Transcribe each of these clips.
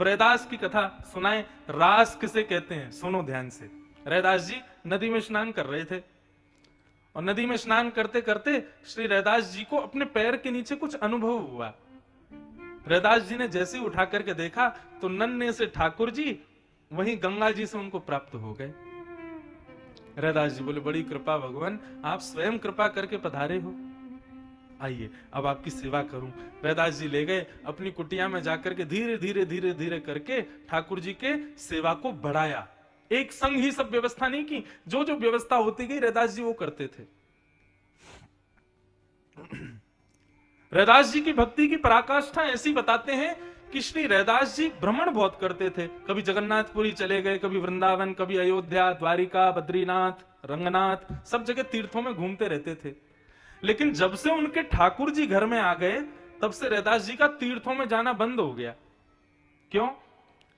रैदास की कथा सुनाए। रास किसे कहते हैं सुनो ध्यान से। रैदास जी नदी में स्नान कर रहे थे और नदी में स्नान करते करते श्री रैदास जी को अपने पैर के नीचे कुछ अनुभव हुआ। रैदास जी ने जैसे ही उठा करके देखा तो नन्हे से ठाकुर जी वहीं गंगा जी से उनको प्राप्त हो गए। रैदास जी बोले बड़ी कृपा भगवान, आप स्वयं कृपा करके पधारे हो, आइए अब आपकी सेवा करूं। रैदास जी ले गए अपनी कुटिया में जाकर के धीरे धीरे धीरे धीरे करके ठाकुर जी के सेवा को बढ़ाया। एक संग ही सब व्यवस्था नहीं की, जो जो व्यवस्था होती गई रैदास जी वो करते थे। रैदास जी की भक्ति की पराकाष्ठा ऐसी बताते हैं कि श्री रैदास जी भ्रमण बहुत करते थे। कभी जगन्नाथपुरी चले गए, कभी वृंदावन, कभी अयोध्या, द्वारिका, बद्रीनाथ, रंगनाथ, सब जगह तीर्थों में घूमते रहते थे। लेकिन जब से उनके ठाकुर जी घर में आ गए तब से रैदास जी का तीर्थों में जाना बंद हो गया। क्यों?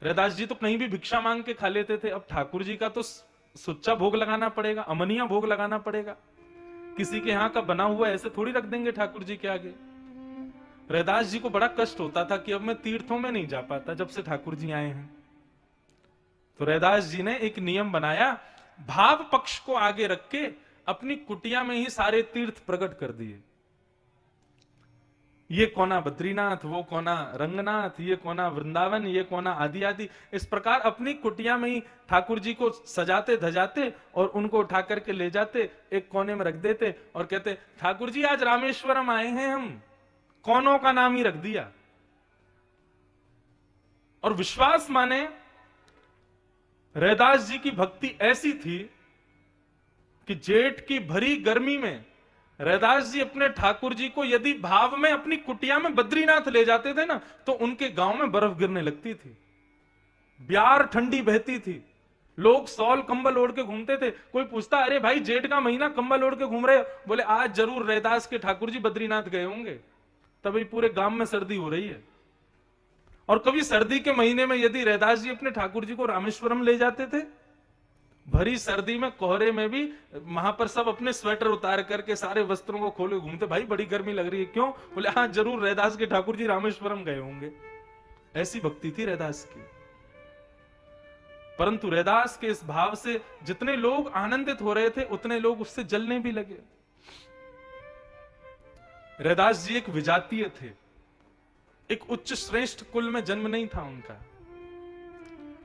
रैदास जी तो कहीं भी भिक्षा मांग के खा लेते थे, अब ठाकुर जी का तो सुच्चा भोग लगाना पड़ेगा, अमनिया भोग लगाना पड़ेगा। किसी के यहाँ का बना हुआ ऐसे थोड़ी रख देंगे ठाकुर जी के आगे। रैदास जी को बड़ा कष्ट होता था कि अब मैं तीर्थों में नहीं जा पाता जब से ठाकुर जी आए हैं। तो रैदास जी ने एक नियम बनाया, भाव पक्ष को आगे रख के अपनी कुटिया में ही सारे तीर्थ प्रकट कर दिए। ये कोना बद्रीनाथ, वो कोना रंगनाथ, ये कोना वृंदावन, ये कोना आदि आदि। इस प्रकार अपनी कुटिया में ही ठाकुर जी को सजाते धजाते और उनको उठा करके ले जाते, एक कोने में रख देते और कहते ठाकुर जी आज रामेश्वरम आए हैं हम। कोनों का नाम ही रख दिया। और विश्वास माने रैदास जी की भक्ति ऐसी थी कि जेठ की भरी गर्मी में रैदास जी अपने ठाकुर जी को यदि भाव में अपनी कुटिया में बद्रीनाथ ले जाते थे ना तो उनके गांव में बर्फ गिरने लगती थी, ब्यार ठंडी बहती थी, लोग सॉल कंबल ओढ़ के घूमते थे। कोई पूछता अरे भाई जेठ का महीना कंबल ओढ़ के घूम रहे हो? बोले आज जरूर रैदास के ठाकुर जी बद्रीनाथ गए होंगे, तभी पूरे गांव में सर्दी हो रही है। और कभी सर्दी के महीने में यदि रैदास जी अपने ठाकुर जी को रामेश्वरम ले जाते थे, भरी सर्दी में कोहरे में भी वहां पर सब अपने स्वेटर उतार करके सारे वस्त्रों को खोले घूमते, भाई बड़ी गर्मी लग रही है। क्यों? बोले हाँ जरूर रैदास के ठाकुर जी रामेश्वरम गए होंगे। ऐसी भक्ति थी रैदास की। परंतु रैदास के इस भाव से जितने लोग आनंदित हो रहे थे उतने लोग उससे जलने भी लगे। रैदास जी एक विजातीय थे, एक उच्च श्रेष्ठ कुल में जन्म नहीं था उनका।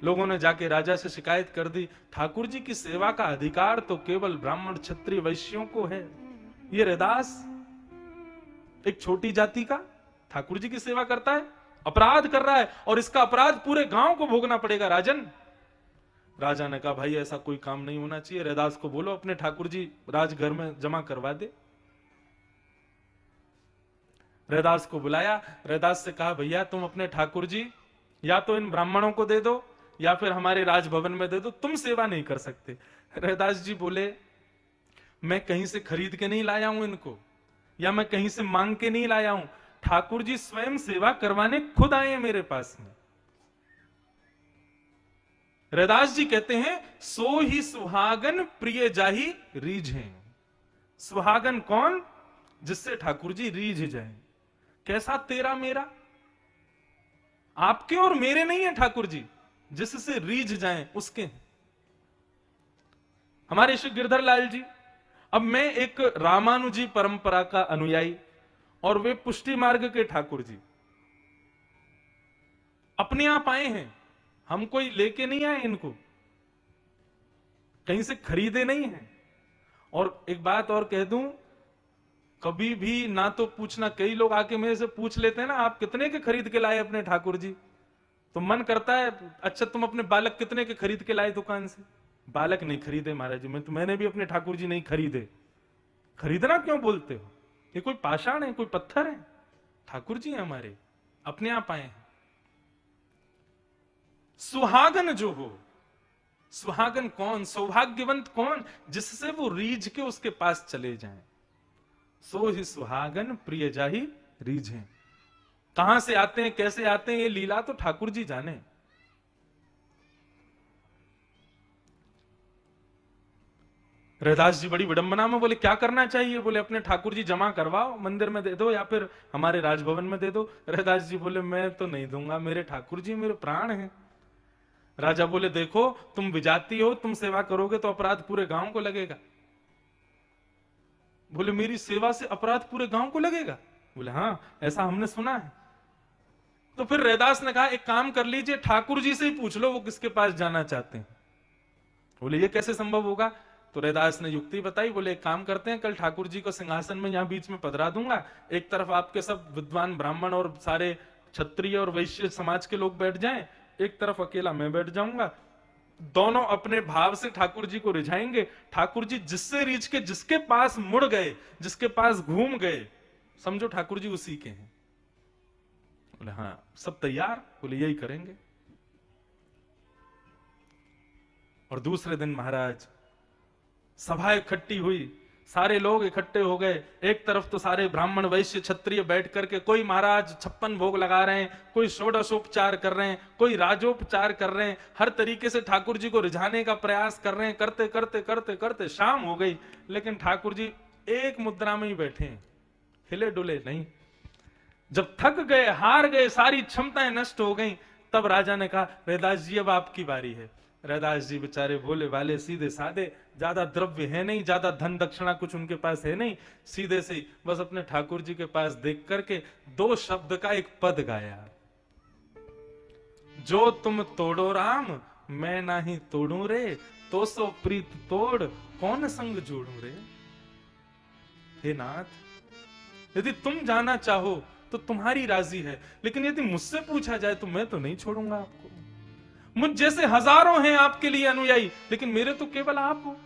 लोगों ने जाके राजा से शिकायत कर दी, ठाकुर जी की सेवा का अधिकार तो केवल ब्राह्मण क्षत्रिय वैश्यों को है। ये रैदास एक छोटी जाति का ठाकुर जी की सेवा करता है, अपराध कर रहा है और इसका अपराध पूरे गांव को भोगना पड़ेगा राजन। राजा ने कहा भाई ऐसा कोई काम नहीं होना चाहिए, रैदास को बोलो अपने ठाकुर जी राजघर में जमा करवा दे। रैदास को बुलाया, रैदास से कहा भैया तुम अपने ठाकुर जी या तो इन ब्राह्मणों को दे दो या फिर हमारे राजभवन में दे दो, तुम सेवा नहीं कर सकते। रैदास जी बोले मैं कहीं से खरीद के नहीं लाया हूं इनको, या मैं कहीं से मांग के नहीं लाया हूं, ठाकुर जी स्वयं सेवा करवाने खुद आए हैं मेरे पास में। रैदास जी कहते हैं सो ही सुहागन प्रिय जाही रीझ हैं। सुहागन कौन? जिससे ठाकुर जी रीझ जाए। कैसा तेरा मेरा? आपके और मेरे नहीं है ठाकुर जी, जिससे रीझ जाएं उसके। हमारे श्री गिरधर लाल जी, अब मैं एक रामानुजी परंपरा का अनुयायी और वे पुष्टि मार्ग के ठाकुर जी अपने आप आए हैं, हम कोई लेके नहीं आए इनको, कहीं से खरीदे नहीं हैं। और एक बात और कह दूं, कभी भी ना तो पूछना, कई लोग आके मेरे से पूछ लेते हैं ना आप कितने के खरीद के लाए अपने ठाकुर जी, तो मन करता है अच्छा तुम अपने बालक कितने के खरीद के लाए दुकान से? बालक नहीं खरीदे महाराज जी, मैंने भी अपने ठाकुर जी नहीं खरीदे। खरीदना क्यों बोलते हो? ये कोई पाषाण है, कोई पत्थर है? ठाकुर जी हमारे अपने आप आए हैं। सुहागन जो हो, सुहागन कौन? सौभाग्यवंत कौन? जिससे वो रीझ के उसके पास चले जाएं। सो ही सुहागन प्रिय जाही रीझें। कहां से आते हैं, कैसे आते हैं, ये लीला तो ठाकुर जी जाने। रैदास जी बड़ी विडंबना में बोले क्या करना चाहिए? बोले अपने ठाकुर जी जमा करवाओ, मंदिर में दे दो या फिर हमारे राजभवन में दे दो। रैदास जी बोले मैं तो नहीं दूंगा, मेरे ठाकुर जी मेरे प्राण हैं। राजा बोले देखो तुम विजाती हो, तुम सेवा करोगे तो अपराध पूरे गांव को लगेगा। बोले मेरी सेवा से अपराध पूरे गांव को लगेगा? बोले हाँ ऐसा हमने सुना है। तो फिर रैदास ने कहा एक काम कर लीजिए, ठाकुर जी से ही पूछ लो वो किसके पास जाना चाहते हैं। बोले ये कैसे संभव होगा? तो रैदास ने युक्ति बताई। बोले एक काम करते हैं, कल ठाकुर जी को सिंहासन में यहां बीच में पधरा दूंगा, एक तरफ आपके सब विद्वान ब्राह्मण और सारे क्षत्रिय और वैश्य समाज के लोग बैठ जाएं, एक तरफ अकेला मैं बैठ जाऊंगा, दोनों अपने भाव से ठाकुर जी को रिझाएंगे। ठाकुर जी जिससे रीझ के जिसके पास मुड़ गए, जिसके पास घूम गए, समझो ठाकुर जी उसी के हैं। बोले हाँ सब तैयार? बोले यही करेंगे। और दूसरे दिन महाराज सभा इकट्ठी हुई, सारे लोग इकट्ठे हो गए। एक तरफ तो सारे ब्राह्मण वैश्य क्षत्रिय बैठ करके, कोई महाराज 56 भोग लगा रहे हैं, कोई षोडशोपचार कर रहे हैं, कोई राजोपचार कर रहे हैं, हर तरीके से ठाकुर जी को रिझाने का प्रयास कर रहे हैं। करते करते करते करते शाम हो गई, लेकिन ठाकुर जी एक मुद्रा में ही बैठे हैं, हिले डुले नहीं। जब थक गए, हार गए, सारी क्षमताएं नष्ट हो गई, तब राजा ने कहा रैदास जी अब आपकी बारी है। रैदास जी बेचारे भोले वाले सीधे साधे, ज्यादा द्रव्य है नहीं, ज्यादा धन दक्षिणा कुछ उनके पास है नहीं, सीधे से बस अपने ठाकुर जी के पास देख करके 2 शब्द का एक पद गाया, जो तुम तोड़ो राम मैं नाही तोड़ू रे, तो सो प्रीत तोड़ कौन संग जोड़ू रे। हे नाथ यदि तुम जाना चाहो तो तुम्हारी राजी है, लेकिन यदि मुझसे पूछा जाए तो मैं तो नहीं छोड़ूंगा आपको। मुझ जैसे हजारों हैं आपके लिए अनुयायी, लेकिन मेरे तो केवल आप हो,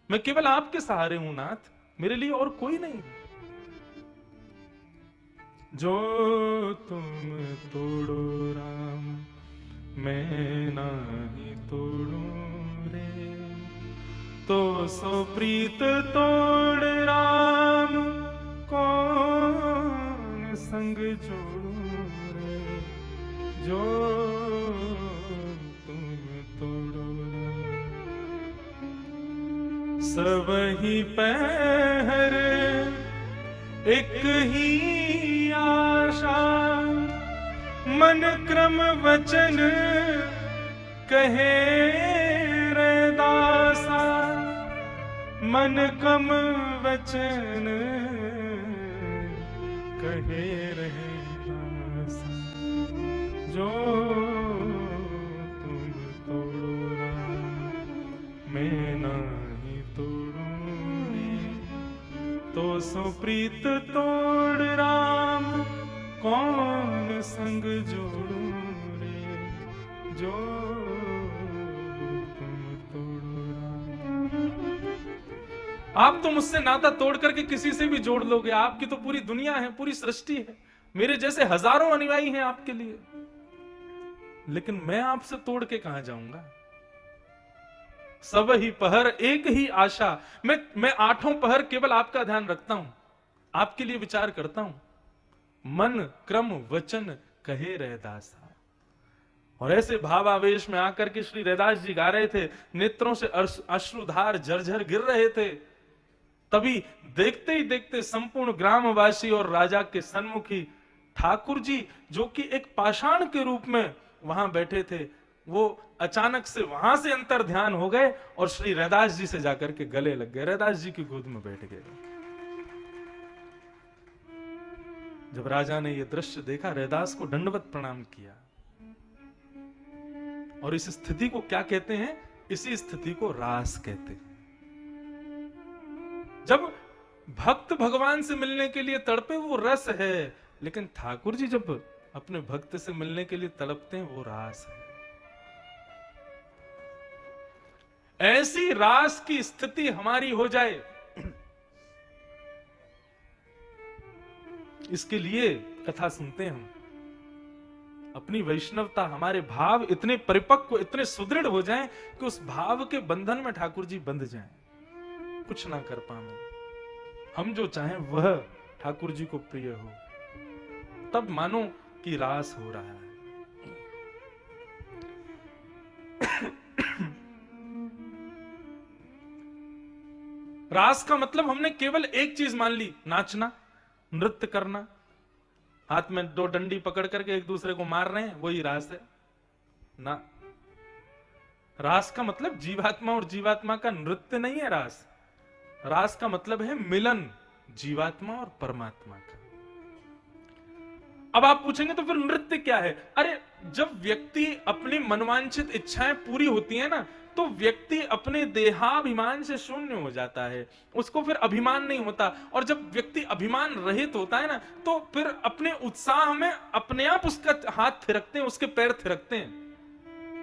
मैं केवल आपके सहारे हूं नाथ, मेरे लिए और कोई नहीं। जो तुम तोड़ो राम मैं नहीं तोड़ू रे, तो सो प्रीत तोड़ राम कौन संग जोड़ू रे, जो सब ही पहर एक ही आशा, मन क्रम वचन कहे रैदासा, मन क्रम वचन कहे रैदासा, जो तुम तोड़ो राम मैं नहीं तोड़ू रे, तो सो प्रीत तोड़ राम कौन संग जोड़ू रे, जो तुम तोड़ो राम। आप तो मुझसे नाता तोड़ करके किसी से भी जोड़ लोगे, आपकी तो पूरी दुनिया है, पूरी सृष्टि है, मेरे जैसे हजारों अनुयायी हैं आपके लिए, लेकिन मैं आपसे तोड़ के कहां जाऊंगा। सब ही पहर एक ही आशा, मैं 8 पहर केवल आपका ध्यान रखता हूं, आपके लिए विचार करता हूं, मन क्रम वचन कहे रैदासा। और ऐसे भाव आवेश में आकर के श्री रैदास जी गा रहे थे, नेत्रों से अश्रुधार झरझर गिर रहे थे। तभी देखते ही देखते संपूर्ण ग्रामवासी और राजा के सन्मुख ही ठाकुर जी, जो कि एक पाषाण के रूप में वहां बैठे थे, वो अचानक से वहां से अंतर ध्यान हो गए और श्री रैदास जी से जाकर के गले लग गए, रैदास जी की गोद में बैठ गए। जब राजा ने यह दृश्य देखा, रैदास को दंडवत प्रणाम किया। और इस स्थिति को क्या कहते हैं? इसी स्थिति को रास कहते हैं। जब भक्त भगवान से मिलने के लिए तड़पे वो रस है, लेकिन ठाकुर जी जब अपने भक्त से मिलने के लिए तड़पते हैं वो रास है। ऐसी रास की स्थिति हमारी हो जाए, इसके लिए कथा सुनते हैं हम। अपनी वैष्णवता, हमारे भाव इतने परिपक्व, इतने सुदृढ़ हो जाएं कि उस भाव के बंधन में ठाकुर जी बंध जाएं, कुछ ना कर पाए। हम जो चाहें वह ठाकुर जी को प्रिय हो, तब मानो कि रास हो रहा है। रास का मतलब हमने केवल एक चीज मान ली, नाचना, नृत्य करना, हाथ में दो डंडी पकड़ करके एक दूसरे को मार रहे हैं, वही रास है ना। रास का मतलब जीवात्मा और जीवात्मा का नृत्य नहीं है रास। रास का मतलब है मिलन जीवात्मा और परमात्मा का। अब आप पूछेंगे तो फिर नृत्य क्या है? अरे जब व्यक्ति अपनी मनवांछित इच्छाएं पूरी होती है ना, तो व्यक्ति अपने देहाभिमान से शून्य हो जाता है, उसको फिर अभिमान नहीं होता। और जब व्यक्ति अभिमान रहित होता है ना, तो फिर अपने उत्साह में अपने आप उसका हाथ थिरकते हैं, उसके पैर थिरकते हैं।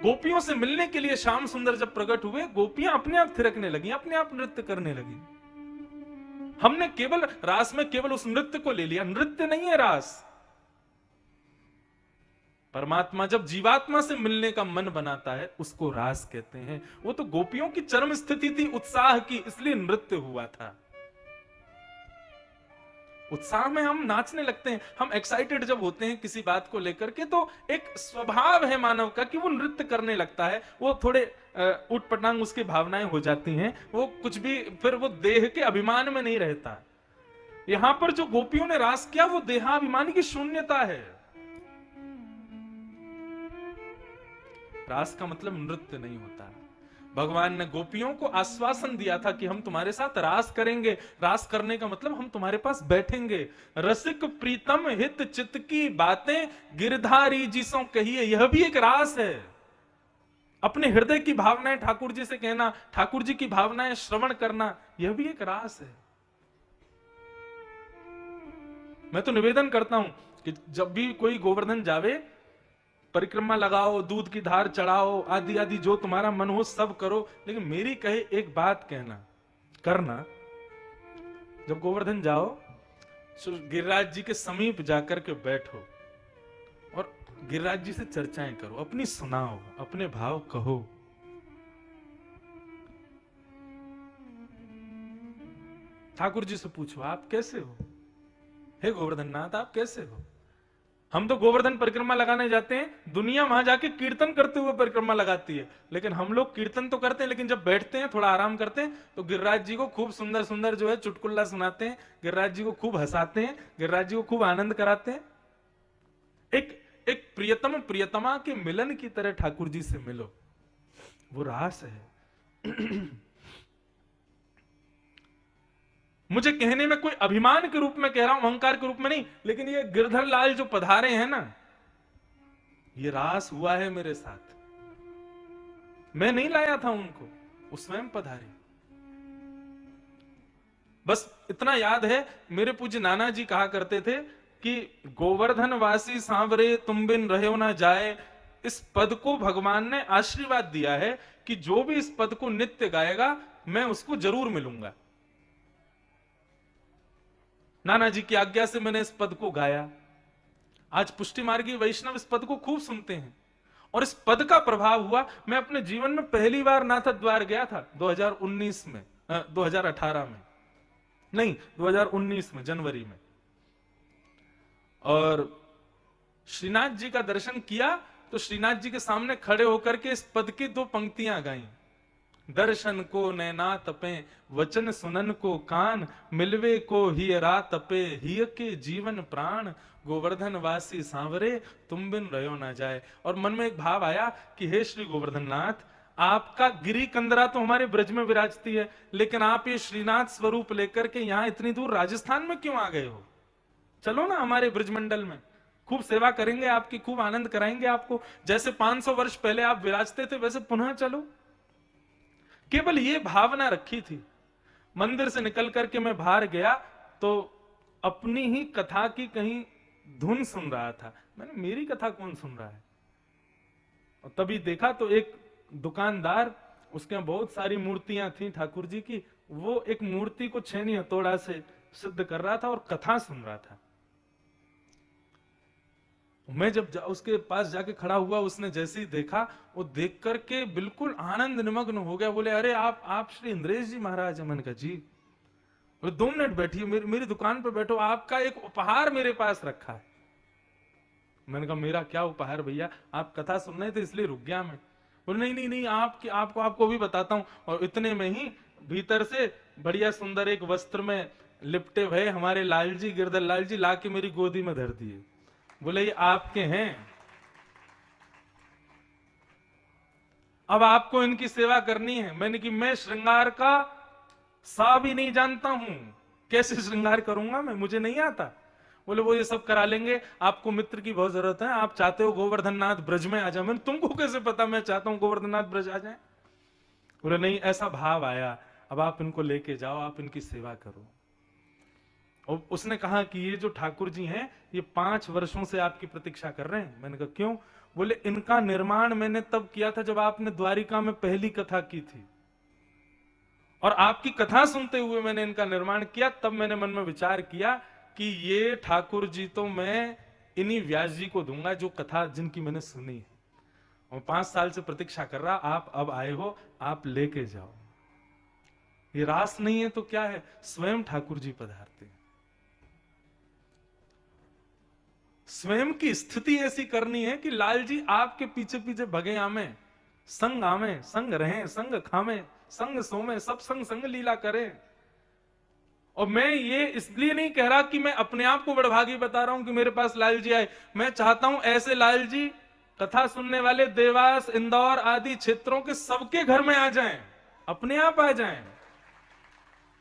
गोपियों से मिलने के लिए श्याम सुंदर जब प्रकट हुए, गोपियां अपने आप थिरकने लगी, अपने आप नृत्य करने लगी। हमने केवल रास में केवल उस नृत्य को ले लिया, नृत्य नहीं है रास। परमात्मा जब जीवात्मा से मिलने का मन बनाता है, उसको रास कहते हैं। वो तो गोपियों की चरम स्थिति थी उत्साह की, इसलिए नृत्य हुआ था। उत्साह में हम नाचने लगते हैं, हम एक्साइटेड जब होते हैं किसी बात को लेकर के, तो एक स्वभाव है मानव का कि वो नृत्य करने लगता है। वो थोड़े उठ पटांग उसकी भावनाएं हो जाती हैं, वो कुछ भी, फिर वो देह के अभिमान में नहीं रहता। यहां पर जो गोपियों ने रास किया, वो देहाभिमान की शून्यता है। रास का मतलब नृत्य नहीं होता। भगवान ने गोपियों को आश्वासन दिया था कि हम तुम्हारे साथ रास करेंगे। रास करने का मतलब हम तुम्हारे पास बैठेंगे। रसिक प्रीतम हित चित्त की बातें गिरधारी जी सो कहिए, यह भी एक रास है। अपने हृदय की भावनाएं ठाकुर जी से कहना, ठाकुर जी की भावनाएं श्रवण करना, यह भी एक रास है। मैं तो निवेदन करता हूं कि जब भी कोई गोवर्धन जावे, परिक्रमा लगाओ, दूध की धार चढ़ाओ, आदि आदि जो तुम्हारा मन हो सब करो, लेकिन मेरी कहे एक बात कहना करना, जब गोवर्धन जाओ गिरिराज जी के समीप जाकर के बैठो और गिरिराज जी से चर्चाएं करो, अपनी सुनाओ, अपने भाव कहो। ठाकुर जी से पूछो आप कैसे हो, हे गोवर्धन नाथ आप कैसे हो। हम तो गोवर्धन परिक्रमा लगाने जाते हैं, दुनिया वहां जाके कीर्तन करते हुए परिक्रमा लगाती है, लेकिन हम लोग कीर्तन तो करते हैं, लेकिन जब बैठते हैं थोड़ा आराम करते हैं तो गिरिराज जी को खूब सुंदर सुंदर जो है चुटकुल्ला सुनाते हैं, गिरिराज जी को खूब हंसाते हैं, गिरिराज जी को खूब आनंद कराते हैं। एक प्रियतम प्रियतमा के मिलन की तरह ठाकुर जी से मिलो, वो रास है। मुझे कहने में कोई अभिमान के रूप में कह रहा हूं, अहंकार के रूप में नहीं, लेकिन ये गिरधर लाल जो पधारे हैं ना, ये रास हुआ है मेरे साथ। मैं नहीं लाया था उनको, वो स्वयं पधारे। बस इतना याद है, मेरे पूज्य नाना जी कहा करते थे कि गोवर्धन वासी सांवरे तुम बिन रहो ना जाए। इस पद को भगवान ने आशीर्वाद दिया है कि जो भी इस पद को नित्य गाएगा, मैं उसको जरूर मिलूंगा। नाना जी की आज्ञा से मैंने इस पद को गाया। आज पुष्टि मार्गी वैष्णव इस पद को खूब सुनते हैं, और इस पद का प्रभाव हुआ। मैं अपने जीवन में पहली बार नाथ द्वार गया था 2019 में, 2018 में नहीं, 2019 में जनवरी में, और श्रीनाथ जी का दर्शन किया तो श्रीनाथ जी के सामने खड़े होकर के इस पद की दो पंक्तियां गाई। दर्शन को नैना तपे, वचन सुनन को कान, मिलवे को हियरा तपे, हिय के जीवन प्राण, गोवर्धन वासी सांवरे तुम बिन रहो ना जाए। और मन में एक भाव आया कि हे श्री गोवर्धन नाथ, आपका गिरी कंदरा तो हमारे ब्रज में विराजती है, लेकिन आप ये श्रीनाथ स्वरूप लेकर के यहाँ इतनी दूर राजस्थान में क्यों आ गए हो? चलो ना हमारे ब्रजमंडल में, खूब सेवा करेंगे आपकी, खूब आनंद कराएंगे आपको। जैसे 500 वर्ष पहले आप विराजते थे, वैसे पुनः चलो। केवल ये भावना रखी थी। मंदिर से निकल करके मैं बाहर गया तो अपनी ही कथा की कहीं धुन सुन रहा था। मैंने, मेरी कथा कौन सुन रहा है? और तभी देखा तो एक दुकानदार, उसके यहाँ बहुत सारी मूर्तियां थी ठाकुर जी की, वो एक मूर्ति को छेनी हथौड़ा से सिद्ध कर रहा था और कथा सुन रहा था। मैं जब उसके पास जाके खड़ा हुआ, उसने जैसे ही देखा, वो देख करके बिल्कुल आनंद निमग्न हो गया। बोले, अरे आप श्री इंद्रेश जी महाराज है। मैंने कहा जी। 2 मिनट बैठिए, मेरी दुकान पे बैठो, आपका एक उपहार मेरे पास रखा है। मैंने कहा मेरा क्या उपहार भैया, आप कथा सुन रहे थे इसलिए रुक गया मैं। बोले नहीं, आपको भी बताता हूँ। और इतने में ही भीतर से बढ़िया सुंदर एक वस्त्र में लिपटे भय हमारे लाल जी, गिरधर लाल जी, लाके मेरी गोदी में धर दिए। बोले ये आपके हैं, अब आपको इनकी सेवा करनी है। मैंने कि मैं श्रृंगार का सा भी नहीं जानता हूं, कैसे श्रृंगार करूंगा मैं, मुझे नहीं आता। बोले वो ये सब करा लेंगे, आपको मित्र की बहुत जरूरत है, आप चाहते हो गोवर्धन नाथ ब्रज में आ जाए। मैंने तुमको कैसे पता मैं चाहता हूं गोवर्धन नाथ ब्रज आ जाए? बोले नहीं, ऐसा भाव आया, अब आप इनको लेके जाओ, आप इनकी सेवा करो। और उसने कहा कि ये जो ठाकुर जी हैं ये 5 वर्षों से आपकी प्रतीक्षा कर रहे हैं। मैंने कहा क्यों? बोले इनका निर्माण मैंने तब किया था जब आपने द्वारिका में पहली कथा की थी, और आपकी कथा सुनते हुए मैंने इनका निर्माण किया। तब मैंने मन में विचार किया कि ये ठाकुर जी तो मैं इन्हीं व्यास जी को दूंगा जो कथा जिनकी मैंने सुनी है। और 5 साल से प्रतीक्षा कर रहा, आप अब आए हो, आप लेके जाओ। ये रास नहीं है तो क्या है, स्वयं ठाकुर जी पधारते हैं। स्वयं की स्थिति ऐसी करनी है कि लाल जी आपके पीछे पीछे भगे आमे, संग आमे, संग रहे, संग खामे, संग सोमे, सब संग संग लीला करें। और मैं ये इसलिए नहीं कह रहा कि मैं अपने आप को बड़भागी बता रहा हूं कि मेरे पास लाल जी आए। मैं चाहता हूं ऐसे लाल जी कथा सुनने वाले देवास, इंदौर आदि क्षेत्रों के सबके घर में आ जाएं, अपने आप आ जाएं।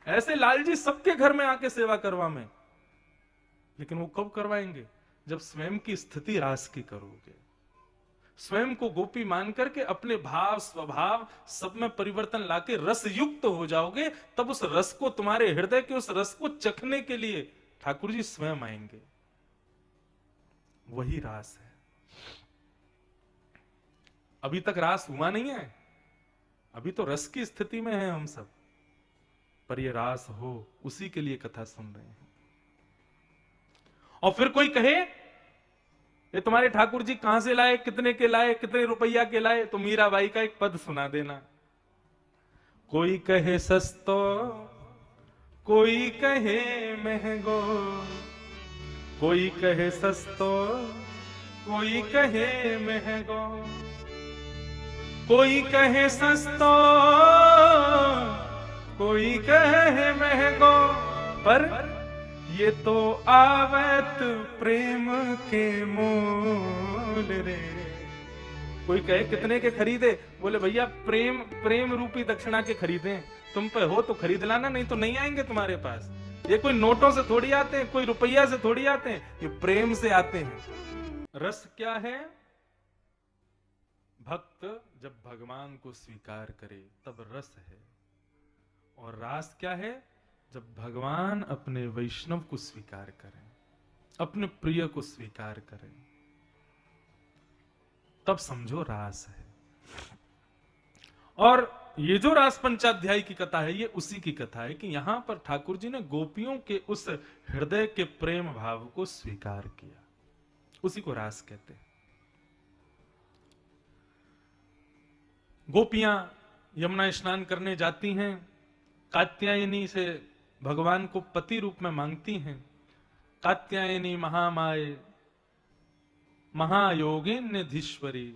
ऐसे लाल जी सबके घर में आके सेवा करवा में। लेकिन वो कब करवाएंगे? जब स्वयं की स्थिति रास की करोगे, स्वयं को गोपी मान करके अपने भाव स्वभाव सब में परिवर्तन लाके रस युक्त हो जाओगे, तब उस रस को, तुम्हारे हृदय के उस रस को चखने के लिए ठाकुर जी स्वयं आएंगे। वही रास है। अभी तक रास हुआ नहीं है, अभी तो रस की स्थिति में है हम सब, पर ये रास हो उसी के लिए कथा सुन रहे हैं। और फिर कोई कहे ये तुम्हारे ठाकुर जी कहां से लाए, कितने के लाए, कितने रुपया के लाए, तो मीराबाई का एक पद सुना देना। कोई कहे सस्तो, कोई कहे महंगो, कोई कहे सस्तो, कोई कहे महंगो, कोई कहे सस्तो, कोई कहे महंगो, पर ये तो आवत प्रेम के मोल रे। कोई कहे कितने के खरीदे? बोले भैया प्रेम, प्रेम रूपी दक्षिणा के खरीदे, तुम पे हो तो खरीद लाना, नहीं तो नहीं आएंगे तुम्हारे पास। ये कोई नोटों से थोड़ी आते हैं, कोई रुपया से थोड़ी आते हैं, ये प्रेम से आते हैं। रस क्या है? भक्त जब भगवान को स्वीकार करे तब रस है। और रास क्या है? जब भगवान अपने वैष्णव को स्वीकार करें, अपने प्रिय को स्वीकार करें, तब समझो रास है। और ये जो रास पंचाध्याय की कथा है, ये उसी की कथा है कि यहां पर ठाकुर जी ने गोपियों के उस हृदय के प्रेम भाव को स्वीकार किया, उसी को रास कहते हैं। गोपियां यमुना स्नान करने जाती हैं, कात्यायनी से भगवान को पति रूप में मांगती हैं। कात्यायनी महामाये महायोगिन्यधीश्वरी,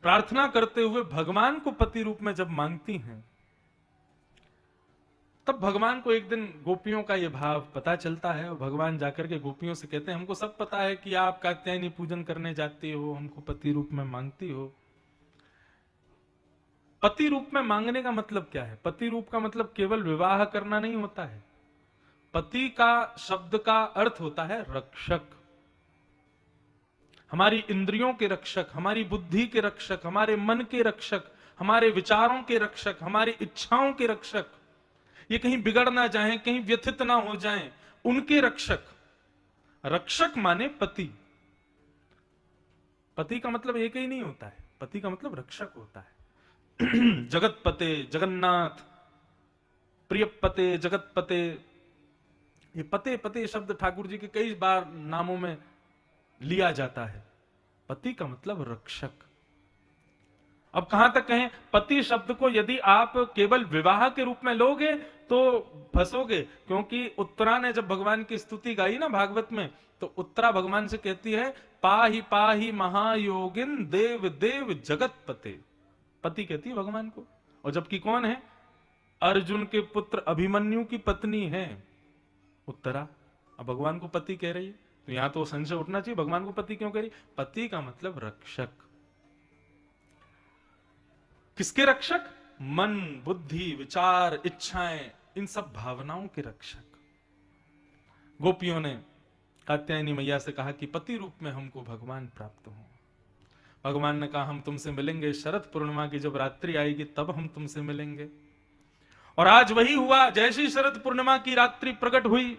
प्रार्थना करते हुए भगवान को पति रूप में जब मांगती हैं, तब भगवान को एक दिन गोपियों का यह भाव पता चलता है। और भगवान जाकर के गोपियों से कहते हैं हमको सब पता है कि आप कात्यायनी पूजन करने जाती हो, हमको पति रूप में मांगती हो। पति रूप में मांगने का मतलब क्या है? पति रूप का मतलब केवल विवाह करना नहीं होता है। पति का शब्द का अर्थ होता है रक्षक, हमारी इंद्रियों के रक्षक, हमारी बुद्धि के रक्षक, हमारे मन के रक्षक, हमारे विचारों के रक्षक, हमारी इच्छाओं के रक्षक, ये कहीं बिगड़ ना जाएं, कहीं व्यथित ना हो जाएं, उनके रक्षक। रक्षक माने पति। पति का मतलब एक ही नहीं होता है, पति का मतलब रक्षक होता है। जगतपते, जगन्नाथ, प्रियपते, जगतपते, ये पते पते शब्द ठाकुर जी के कई बार नामों में लिया जाता है। पति का मतलब रक्षक। अब कहां तक कहें, पति शब्द को यदि आप केवल विवाह के रूप में लोगे तो फंसोगे, क्योंकि उत्तरा ने जब भगवान की स्तुति गाई ना भागवत में, तो उत्तरा भगवान से कहती है पाहि पाहि महायोगिन देव देव जगतपते। पति कहती है भगवान को। और जबकि कौन है? अर्जुन के पुत्र अभिमन्यु की पत्नी है उत्तरा। अब भगवान को पति कह रही है, तो यहां तो संशय उठना चाहिए, भगवान को पति क्यों कह रही? पति का मतलब रक्षक। किसके रक्षक? मन, बुद्धि, विचार, इच्छाएं, इन सब भावनाओं के रक्षक। गोपियों ने कात्यायनी मैया से कहा कि पति रूप में हमको भगवान प्राप्त हो। भगवान ने कहा हम तुमसे मिलेंगे शरद पूर्णिमा की जब रात्रि आएगी तब हम तुमसे मिलेंगे। और आज वही हुआ। जैसी शरद पूर्णिमा की रात्रि प्रकट हुई,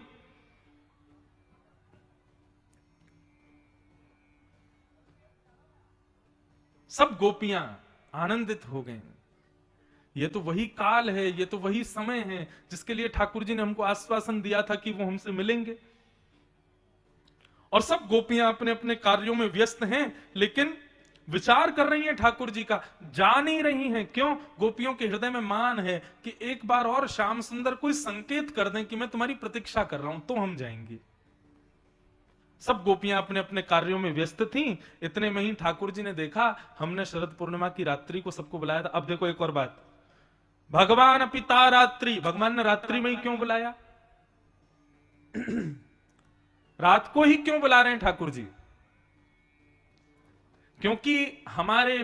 सब गोपियां आनंदित हो गईं। ये तो वही काल है, ये तो वही समय है जिसके लिए ठाकुर जी ने हमको आश्वासन दिया था कि वो हमसे मिलेंगे। और सब गोपियां अपने अपने कार्यों में व्यस्त हैं, लेकिन विचार कर रही हैं ठाकुर जी का, जा नहीं रही हैं। क्यों? गोपियों के हृदय में मान है कि एक बार और श्याम सुंदर कोई संकेत कर दें कि मैं तुम्हारी प्रतीक्षा कर रहा हूं तो हम जाएंगे। सब गोपियां अपने अपने कार्यों में व्यस्त थीं। इतने में ही ठाकुर जी ने देखा हमने शरद पूर्णिमा की रात्रि को सबको बुलाया था। अब देखो एक और बात, भगवान पिता रात्रि, भगवान ने रात्रि में ही क्यों बुलाया? रात को ही क्यों बुला रहे हैं ठाकुर जी? क्योंकि हमारे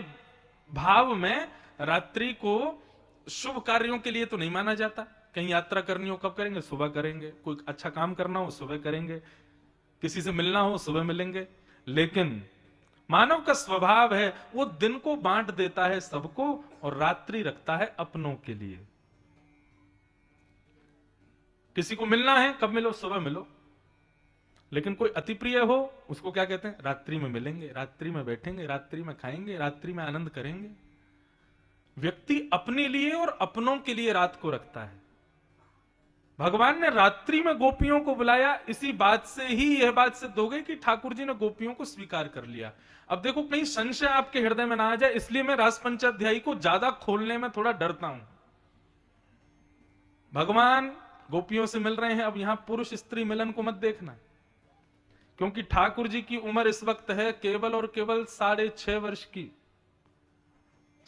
भाव में रात्रि को शुभ कार्यों के लिए तो नहीं माना जाता। कहीं यात्रा करनी हो कब करेंगे? सुबह करेंगे। कोई अच्छा काम करना हो सुबह करेंगे, किसी से मिलना हो सुबह मिलेंगे। लेकिन मानव का स्वभाव है वो दिन को बांट देता है सबको और रात्रि रखता है अपनों के लिए। किसी को मिलना है कब मिलो? सुबह मिलो। लेकिन कोई अति प्रिय हो उसको क्या कहते हैं? रात्रि में मिलेंगे, रात्रि में बैठेंगे, रात्रि में खाएंगे, रात्रि में आनंद करेंगे। व्यक्ति अपने लिए और अपनों के लिए रात को रखता है। भगवान ने रात्रि में गोपियों को बुलाया, इसी बात से ही यह बात सिद्ध हो गई कि ठाकुर जी ने गोपियों को स्वीकार कर लिया। अब देखो कहीं संशय आपके हृदय में ना आ जाए, इसलिए मैं रास पंचाध्यायी को ज्यादा खोलने में थोड़ा डरता हूं। भगवान गोपियों से मिल रहे हैं, अब यहां पुरुष स्त्री मिलन को मत देखना, क्योंकि ठाकुर जी की उम्र इस वक्त है केवल और केवल 6.5 वर्ष की।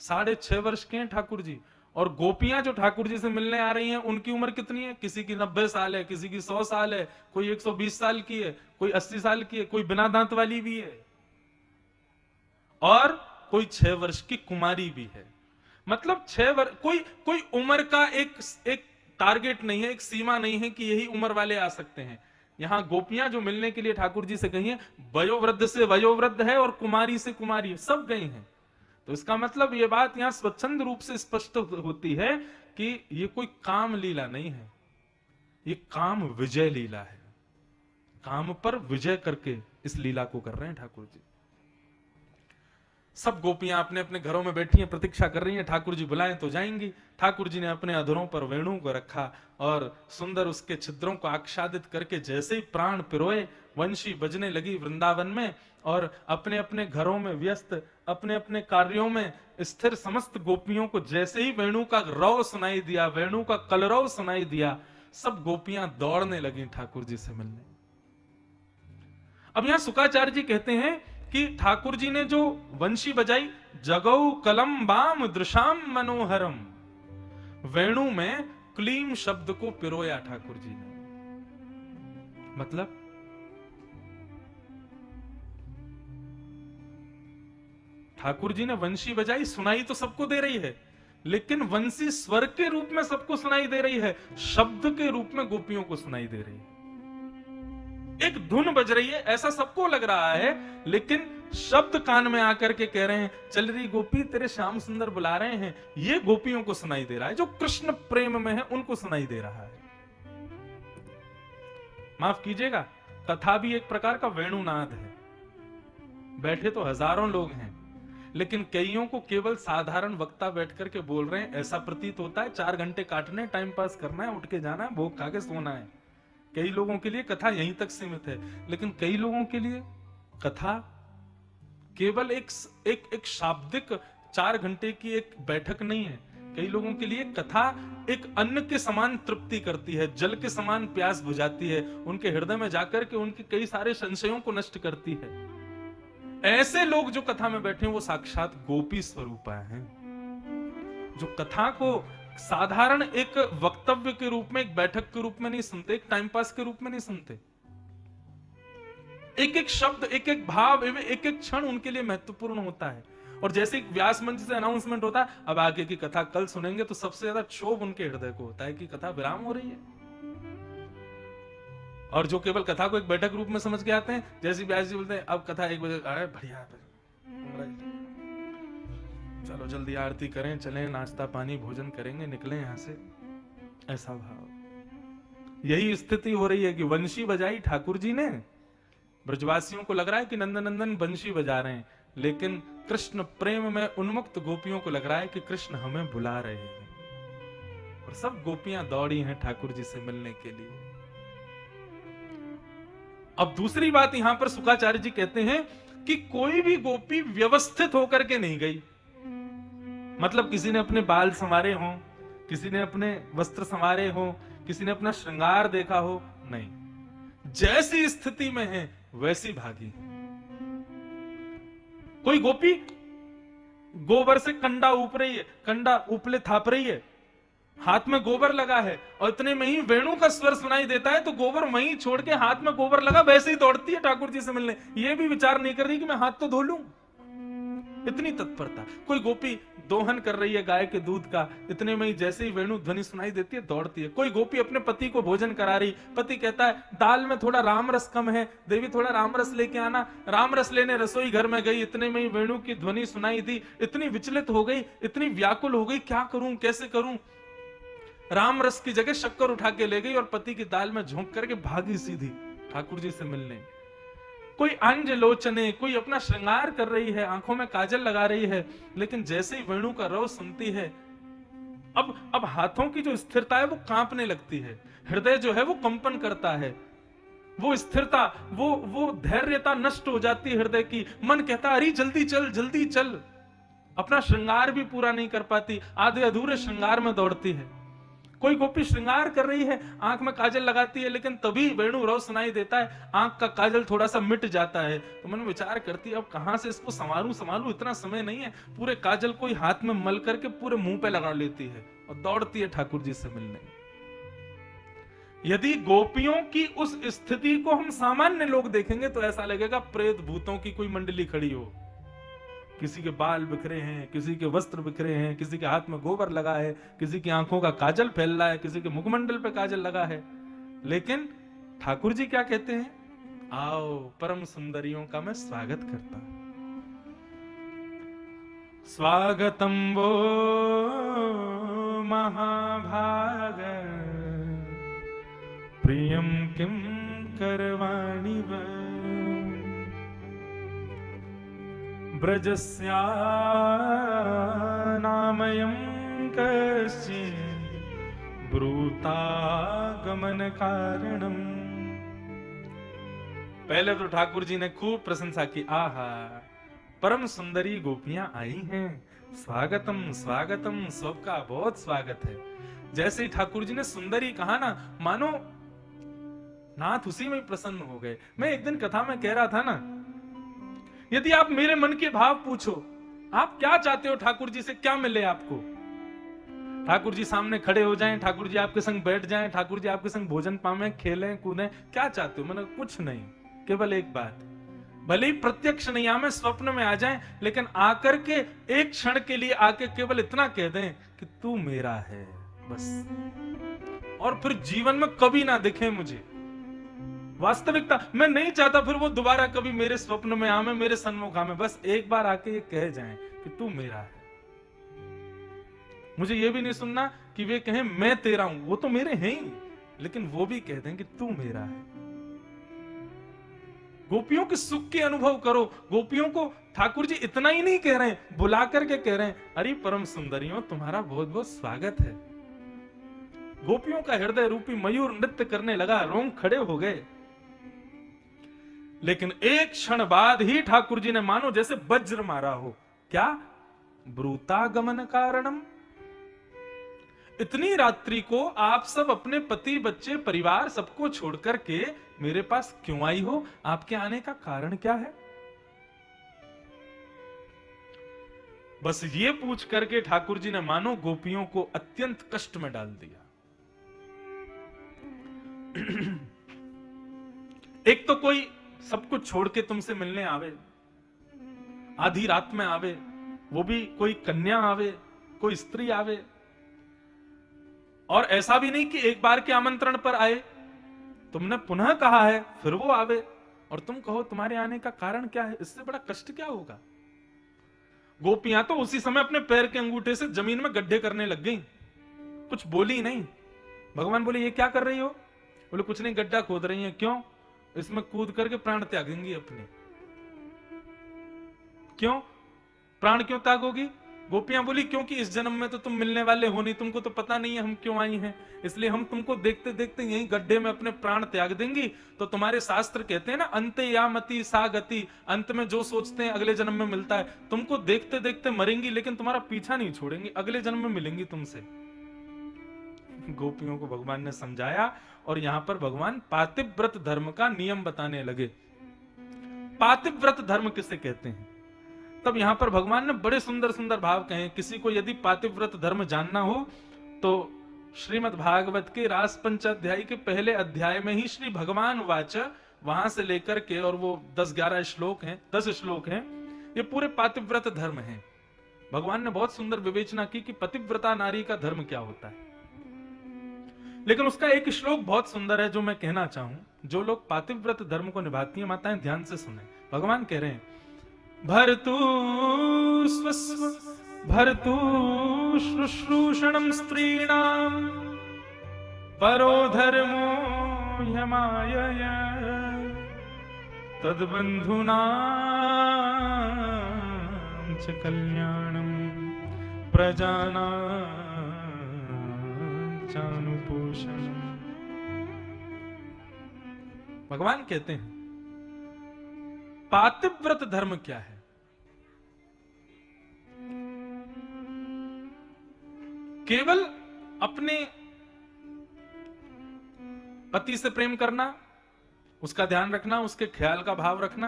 6.5 वर्ष के हैं ठाकुर जी। और गोपियां जो ठाकुर जी से मिलने आ रही हैं उनकी उम्र कितनी है? किसी की 90 साल है, किसी की 100 साल है, कोई 120 साल की है, कोई 80 साल की है, कोई बिना दांत वाली भी है, और कोई 6 वर्ष की कुमारी भी है। मतलब 6 वर्ष, कोई उम्र का एक टारगेट नहीं है, एक सीमा नहीं है कि यही उम्र वाले आ सकते हैं। यहां गोपियां जो मिलने के लिए ठाकुर जी से गई हैं, वयोवृद्ध से वयोवृद्ध है और कुमारी से कुमारी, सब गई हैं। तो इसका मतलब ये बात यहां स्वच्छंद रूप से स्पष्ट होती है कि ये कोई काम लीला नहीं है, ये काम विजय लीला है। काम पर विजय करके इस लीला को कर रहे हैं ठाकुर जी। सब गोपियां अपने अपने घरों में बैठी हैं, प्रतीक्षा कर रही हैं ठाकुर जी बुलाएं तो जाएंगी। ठाकुर जी ने अपने अधरों पर वेणु को रखा और सुंदर उसके छिद्रों को आच्छादित करके जैसे ही प्राण पिरोए, वंशी बजने लगी वृंदावन में। और अपने अपने घरों में व्यस्त, अपने अपने कार्यों में स्थिर समस्त गोपियों को जैसे ही वेणु का रव सुनाई दिया, वेणु का कलरव सुनाई दिया, सब गोपियां दौड़ने लगी ठाकुर जी से मिलने। अब यहां शुकाचार्य जी कहते हैं कि ठाकुर जी ने जो वंशी बजाई, जगौ कलम बाम दृशाम मनोहरम, वेणु में क्लीम शब्द को पिरोया ठाकुर जी ने। मतलब ठाकुर जी ने वंशी बजाई, सुनाई तो सबको दे रही है, लेकिन वंशी स्वर के रूप में सबको सुनाई दे रही है, शब्द के रूप में गोपियों को सुनाई दे रही है। एक धुन बज रही है ऐसा सबको लग रहा है, लेकिन शब्द कान में आकर के कह रहे हैं चल रही गोपी तेरे श्याम सुंदर बुला रहे हैं, ये गोपियों को सुनाई दे रहा है। जो कृष्ण प्रेम में है उनको सुनाई दे रहा है। माफ कीजिएगा, कथा भी एक प्रकार का वेणुनाद है। बैठे तो हजारों लोग हैं, लेकिन कईयों को केवल साधारण वक्ता बैठ करके बोल रहे हैं, ऐसा प्रतीत होता है 4 घंटे काटने, टाइम पास करना है, उठ के जाना है, भोग खा के सोना है। कई लोगों के लिए कथा यहीं तक सीमित है, लेकिन कई लोगों के लिए कथा केवल एक शाब्दिक 4 घंटे की एक बैठक नहीं है। कई लोगों के लिए कथा एक अन्न के समान तृप्ति करती है, जल के समान प्यास बुझाती है, उनके हृदय में जाकर के उनके कई सारे संशयों को नष्ट करती है। ऐसे लोग जो कथा में बैठे हैं वो साक्षात गोपी स्वरूपा हैं। जो कथा को साधारण एक वक्तव्य के रूप में, एक बैठक के रूप में नहीं सुनते, एक टाइम पास के रूप में नहीं सुनते। एक एक शब्द, एक एक भाव, एक एक क्षण उनके लिए महत्वपूर्ण होता है। और जैसे व्यास मंच से अनाउंसमेंट होता है, अब आगे की कथा कल सुनेंगे, तो सबसे ज्यादा क्षोभ उनके हृदय को होता है कि कथा विराम हो रही है। और जो केवल कथा को एक बैठक रूप में समझ के आते हैं, जैसे व्यास जी बोलते हैं अब कथा 1 बजे, अरे बढ़िया, चलो जल्दी आरती करें, चलें, नाश्ता पानी भोजन करेंगे, निकले यहां से, ऐसा भाव। यही स्थिति हो रही है कि वंशी बजाई ठाकुर जी ने, ब्रजवासियों को लग रहा है कि नंदनंदन बंशी बजा रहे हैं, लेकिन कृष्ण प्रेम में उन्मुक्त गोपियों को लग रहा है कि कृष्ण हमें बुला रहे हैं। और सब गोपियां दौड़ी हैं ठाकुर जी से मिलने के लिए। अब दूसरी बात यहां पर शुकाचार्य जी कहते हैं कि कोई भी गोपी व्यवस्थित होकर के नहीं गई। मतलब किसी ने अपने बाल संवारे हों, किसी ने अपने वस्त्र संवारे हों, किसी ने अपना श्रृंगार देखा हो, नहीं, जैसी स्थिति में है वैसी भागी। कोई गोपी गोबर से कंडा ऊप रही है, कंडा ऊपले थाप रही है, हाथ में गोबर लगा है, और इतने में ही वेणु का स्वर सुनाई देता है, तो गोबर वहीं छोड़ के हाथ में गोबर लगा वैसे ही दौड़ती है ठाकुर जी से मिलने। ये भी विचार नहीं कर रही कि मैं हाथ तो धो लूं, इतनी तत्परता। कोई गोपी दोहन कर रही है गाय के दूध का, इतने में ही जैसे ही वेणु ध्वनि सुनाई देती है दौड़ती है। कोई गोपी अपने पति को भोजन करा रही, पति कहता है दाल में थोड़ा राम रस कम है, देवी थोड़ा राम रस लेके आना, राम रस लेने रसोई घर में गई, इतने में ही वेणु की ध्वनि सुनाई दी, इतनी विचलित हो गई, इतनी व्याकुल हो गई, क्या करूं, कैसे करूं। राम रस की जगह शक्कर उठा के ले गई और पति की दाल में झोंक करके भागी सीधी ठाकुर जी से मिलने। कोई अंज लोचने, कोई अपना श्रृंगार कर रही है, आंखों में काजल लगा रही है, लेकिन जैसे ही वेणु का रव सुनती है, अब हाथों की जो स्थिरता है वो कांपने लगती है, हृदय जो है वो कंपन करता है, वो स्थिरता, वो धैर्यता नष्ट हो जाती है हृदय की। मन कहता अरे जल्दी चल, जल्दी चल। अपना श्रृंगार भी पूरा नहीं कर पाती, आधे अधूरे श्रृंगार में दौड़ती है। कोई गोपी श्रृंगार कर रही है, आंख में काजल लगाती है, लेकिन तभी वेणु रव सुनाई देता है, आंख का काजल थोड़ा सा मिट जाता है, तो मन विचार करती है अब कहां से इसको संवारूं, इतना समय नहीं है। पूरे काजल को हाथ में मल करके पूरे मुंह पे लगा लेती है और दौड़ती है ठाकुर जी से मिलने। यदि गोपियों की उस स्थिति को हम सामान्य लोग देखेंगे तो ऐसा लगेगा प्रेत भूतों की कोई मंडली खड़ी हो, किसी के बाल बिखरे हैं, किसी के वस्त्र बिखरे हैं, किसी के हाथ में गोबर लगा है, किसी की आंखों का काजल फैल रहा है, किसी के मुखमंडल पे काजल लगा है। लेकिन ठाकुर जी क्या कहते हैं, आओ परम सुंदरियों का मैं स्वागत करता हूं। स्वागतम वो महाभाग प्रियम किम करवाणि वा ब्रजस्या नामयं कश्चित् ब्रूतागमन कारणम। पहले तो ठाकुर जी ने खूब प्रशंसा की, आहा परम सुंदरी गोपियां आई हैं, स्वागतम स्वागतम, सबका बहुत स्वागत है। जैसे ही ठाकुर जी ने सुंदरी कहा ना, मानो नाथ उसी में प्रसन्न हो गए। मैं एक दिन कथा में कह रहा था ना, यदि आप मेरे मन के भाव पूछो, आप क्या चाहते हो ठाकुर जी से, क्या मिले आपको? ठाकुर जी सामने खड़े हो जाएं, ठाकुर जी आपके संग बैठ जाएं, ठाकुर जी आपके संग भोजन पावें, खेलें कूदें, क्या चाहते हो? मैंने कुछ नहीं, केवल एक बात, भले ही प्रत्यक्ष नहीं आवे, स्वप्न में आ जाएं, लेकिन आकर के एक क्षण के लिए आके केवल इतना कह दें कि तू मेरा है, बस। और फिर जीवन में कभी ना दिखे मुझे। वास्तविकता मैं नहीं चाहता फिर वो दोबारा कभी मेरे स्वप्न में आवे, मेरे सन्मुख आवे, बस एक बार आके ये कह जाएं कि तू मेरा है। मुझे ये भी नहीं सुनना कि वे कहें मैं तेरा हूं, वो तो मेरे हैं ही, लेकिन वो भी कह दें कि तू मेरा है। गोपियों के सुख के अनुभव करो। गोपियों को ठाकुर जी इतना ही नहीं कह रहे हैं, बुला करके कह रहे हैं, अरे परम सुंदरियों तुम्हारा बहुत बहुत स्वागत है। गोपियों का हृदय रूपी मयूर नृत्य करने लगा, रोंग खड़े हो गए। लेकिन एक क्षण बाद ही ठाकुर जी ने मानो जैसे वज्र मारा हो, क्या? ब्रूतागमन कारणम। इतनी रात्रि को आप सब अपने पति बच्चे परिवार सबको छोड़कर के मेरे पास क्यों आई हो? आपके आने का कारण क्या है? बस ये पूछ करके ठाकुर जी ने मानो गोपियों को अत्यंत कष्ट में डाल दिया। एक तो कोई सब कुछ छोड़ के तुमसे मिलने आवे, आधी रात में आवे, वो भी कोई कन्या आवे, कोई स्त्री आवे, और ऐसा भी नहीं कि एक बार के आमंत्रण पर आए, तुमने पुनः कहा है फिर वो आवे और तुम कहो तुम्हारे आने का कारण क्या है। इससे बड़ा कष्ट क्या होगा। गोपियां तो उसी समय अपने पैर के अंगूठे से जमीन में गड्ढे करने लग गई, कुछ बोली नहीं। भगवान बोले ये क्या कर रही हो? बोले कुछ नहीं, गड्ढा खोद रही है। क्यों? इसमें कूद करके प्राण त्यागेंगी अपने। क्यों प्राण क्यों त्यागोगी? गोपियां बोली क्योंकि इस जन्म में तो तुम मिलने वाले हो नहीं, तुमको तो पता नहीं है हम क्यों आई हैं, इसलिए हम तुमको देखते देखते यही गड्ढे में अपने प्राण त्याग देंगी। तो तुम्हारे शास्त्र कहते हैं ना, अंते यामति सा गति, अंत में जो सोचते हैं अगले जन्म में मिलता है। तुमको देखते देखते मरेंगी लेकिन तुम्हारा पीछा नहीं छोड़ेंगी, अगले जन्म में मिलेंगी तुमसे। गोपियों को भगवान ने समझाया और यहां पर भगवान पातिव्रत धर्म का नियम बताने लगे। पातिव्रत धर्म किसे कहते हैं? तब यहां पर भगवान ने बड़े सुंदर सुंदर भाव कहे। किसी को यदि पातिव्रत धर्म जानना हो तो श्रीमद् भागवत के रास पंचाध्यायी के पहले अध्याय में ही श्री भगवान वाच, वहां से लेकर के, और वो 10-11 श्लोक हैं, 10 श्लोक हैं, ये पूरे पातिव्रत धर्म हैं। भगवान ने बहुत सुंदर विवेचना की कि पतिव्रता नारी का धर्म क्या होता है। लेकिन उसका एक श्लोक बहुत सुंदर है जो मैं कहना चाहूं। जो लोग पातिव्रत धर्म को निभाती हैं माताएं ध्यान से सुने। भगवान कह रहे हैं, भर्तु स्वस्व भर्तु शुश्रूषणं स्त्रीणां परो धर्मो ह्यमायया तद्बन्धूनां च कल्याणं प्रजानां चानुपोषणम्। भगवान कहते हैं पातिव्रत धर्म क्या है? केवल अपने पति से प्रेम करना, उसका ध्यान रखना, उसके ख्याल का भाव रखना,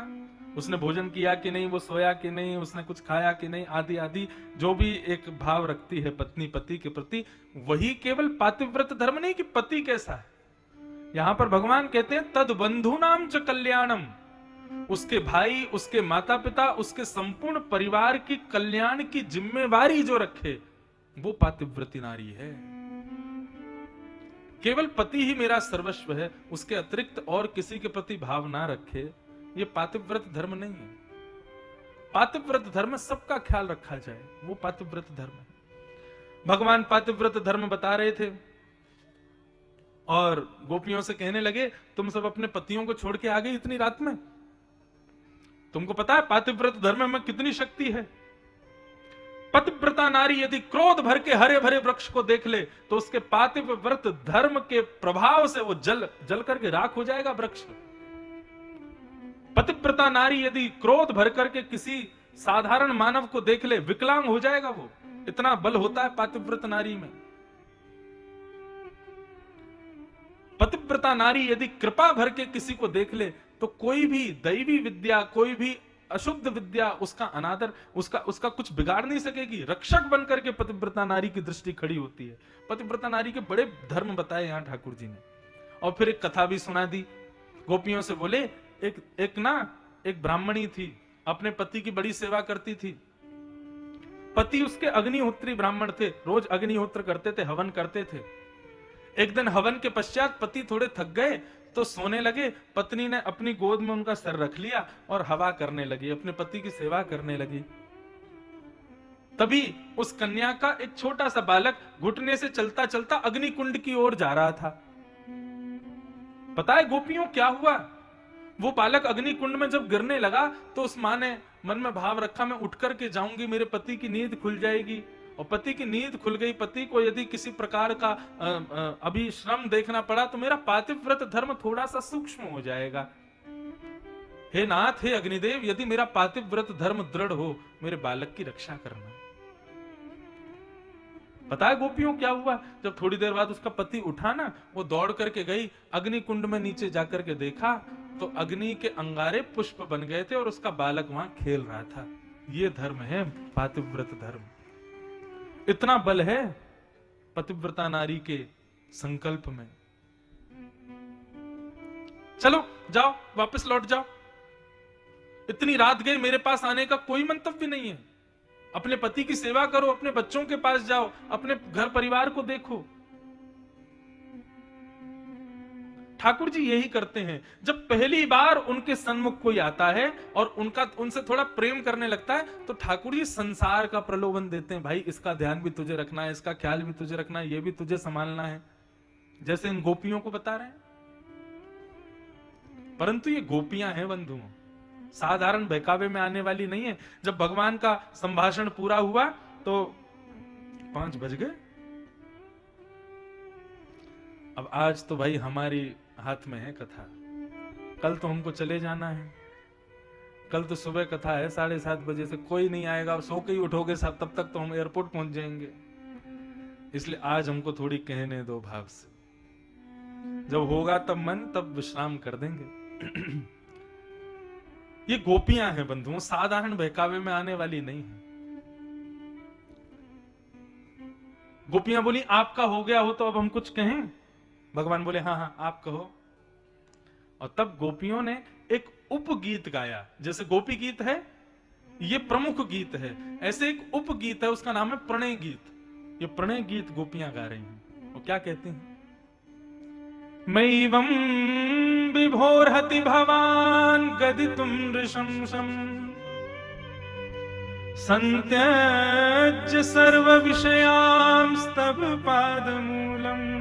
उसने भोजन किया कि नहीं, वो सोया कि नहीं, उसने कुछ खाया कि नहीं, आदि आदि जो भी एक भाव रखती है पत्नी पति के प्रति, वही केवल पातिव्रत धर्म नहीं कि पति कैसा है। यहां पर भगवान कहते हैं तद बंधूनाम च कल्याणम, उसके भाई, उसके माता पिता, उसके संपूर्ण परिवार की कल्याण की जिम्मेवारी जो रखे वो पातिव्रती नारी है। केवल पति ही मेरा सर्वस्व है, उसके अतिरिक्त और किसी के प्रति भाव ना रखे, ये पातिव्रत धर्म नहीं है। पातिव्रत धर्म सबका ख्याल रखा जाए, वो पातिव्रत धर्म है। भगवान पातिव्रत धर्म बता रहे थे और गोपियों से कहने लगे तुम सब अपने पतियों को छोड़ के आ गई इतनी रात में। तुमको पता है पातिव्रत धर्म में कितनी शक्ति है। पतिव्रता नारी यदि क्रोध भर के हरे भरे वृक्ष को देख ले तो उसके पातिव्रत धर्म के प्रभाव से वो जल करके राख हो जाएगा वृक्ष। पतिव्रता नारी यदि क्रोध भर करके किसी साधारण मानव को देख ले विकलांग हो जाएगा वो, इतना बल होता है पातिव्रत नारी में। पतिव्रता नारी यदि कृपा भर के किसी को देख ले तो कोई भी दैवी विद्या, कोई भी अशुद्ध विद्या उसका अनादर, उसका कुछ बिगाड़ नहीं सकेगी। रक्षक बनकर के पतिव्रता नारी की दृष्टि खड़ी होती है। पतिव्रता नारी के बड़े धर्म बताए यहां ठाकुर जी ने। और फिर एक कथा भी सुना दी। गोपियों से बोले एक ब्राह्मणी थी, अपने पति की बड़ी सेवा करती थी। पति उसके अग्निहोत्री ब्राह्मण थे, रोज अग्निहोत्र करते थे, हवन करते थे। एक दिन हवन के पश्चात पति थोड़े थक गए तो सोने लगे। पत्नी ने अपनी गोद में उनका सर रख लिया और हवा करने लगी, अपने पति की सेवा करने लगी। तभी उस कन्या का एक छोटा सा बालक घुटने से चलता चलता अग्निकुंड की ओर जा रहा था। पता है गोपियों क्या हुआ? वो बालक अग्निकुंड में जब गिरने लगा तो उस मां ने मन में भाव रखा मैं उठ करके जाऊंगी, मेरे पति की नींद खुल जाएगी। और पति की नींद खुल गई। पति को यदि किसी प्रकार का अभी श्रम देखना पड़ा तो मेरा पातिव्रत धर्म थोड़ा सा सूक्ष्म हो जाएगा। हे नाथ, हे अग्निदेव, यदि मेरा पातिव्रत धर्म दृढ़ हो, मेरे बालक की रक्षा करना। पता है गोपियों क्या हुआ? जब थोड़ी देर बाद उसका पति उठा ना, वो दौड़ करके गई, अग्निकुंड में नीचे जाकर के देखा तो अग्नि के अंगारे पुष्प बन गए थे और उसका बालक वहां खेल रहा था। ये धर्म है पातिव्रत धर्म। इतना बल है पतिव्रता नारी के संकल्प में। चलो जाओ, वापस लौट जाओ। इतनी रात गए, मेरे पास आने का कोई मंतव्य नहीं है। अपने पति की सेवा करो, अपने बच्चों के पास जाओ, अपने घर परिवार को देखो। ठाकुर जी यही करते हैं। जब पहली बार उनके सन्मुख कोई आता है और उनसे थोड़ा प्रेम करने लगता है, तो ठाकुर जी संसार का प्रलोभन देते हैं। भाई इसका ध्यान भी तुझे रखना है, इसका ख्याल भी तुझे रखना है, ये भी तुझे संभालना है, जैसे इन गोपियों को बता रहे हैं। परंतु ये गोपियां हैं बंधुओं, साधारण बहकावे में आने वाली नहीं है। जब भगवान का संभाषण पूरा हुआ तो 5 बज गए। अब आज तो भाई हमारी हाथ में है कथा, कल तो हमको चले जाना है। कल तो सुबह कथा है 7:30 बजे से, कोई नहीं आएगा और सो के ही उठोगे साहब, तब तक तो हम एयरपोर्ट पहुंच जाएंगे। इसलिए आज हमको थोड़ी कहने दो भाव से, जब होगा तब मन, तब विश्राम कर देंगे। ये गोपियां हैं बंधुओं, साधारण बहकावे में आने वाली नहीं है। गोपियां बोली आपका हो गया हो तो अब हम कुछ कहें? भगवान बोले हाँ हाँ आप कहो। और तब गोपियों ने एक उपगीत गाया। जैसे गोपी गीत है, ये प्रमुख गीत है, ऐसे एक उपगीत है, उसका नाम है प्रणय गीत। ये प्रणय गीत गोपियां गा रही हैं। वो क्या कहती हैं? मैवं विभोरहति भवान गदितुं नृशंसम् संत्यज्य सर्व विषयांस्तव पादमूलम्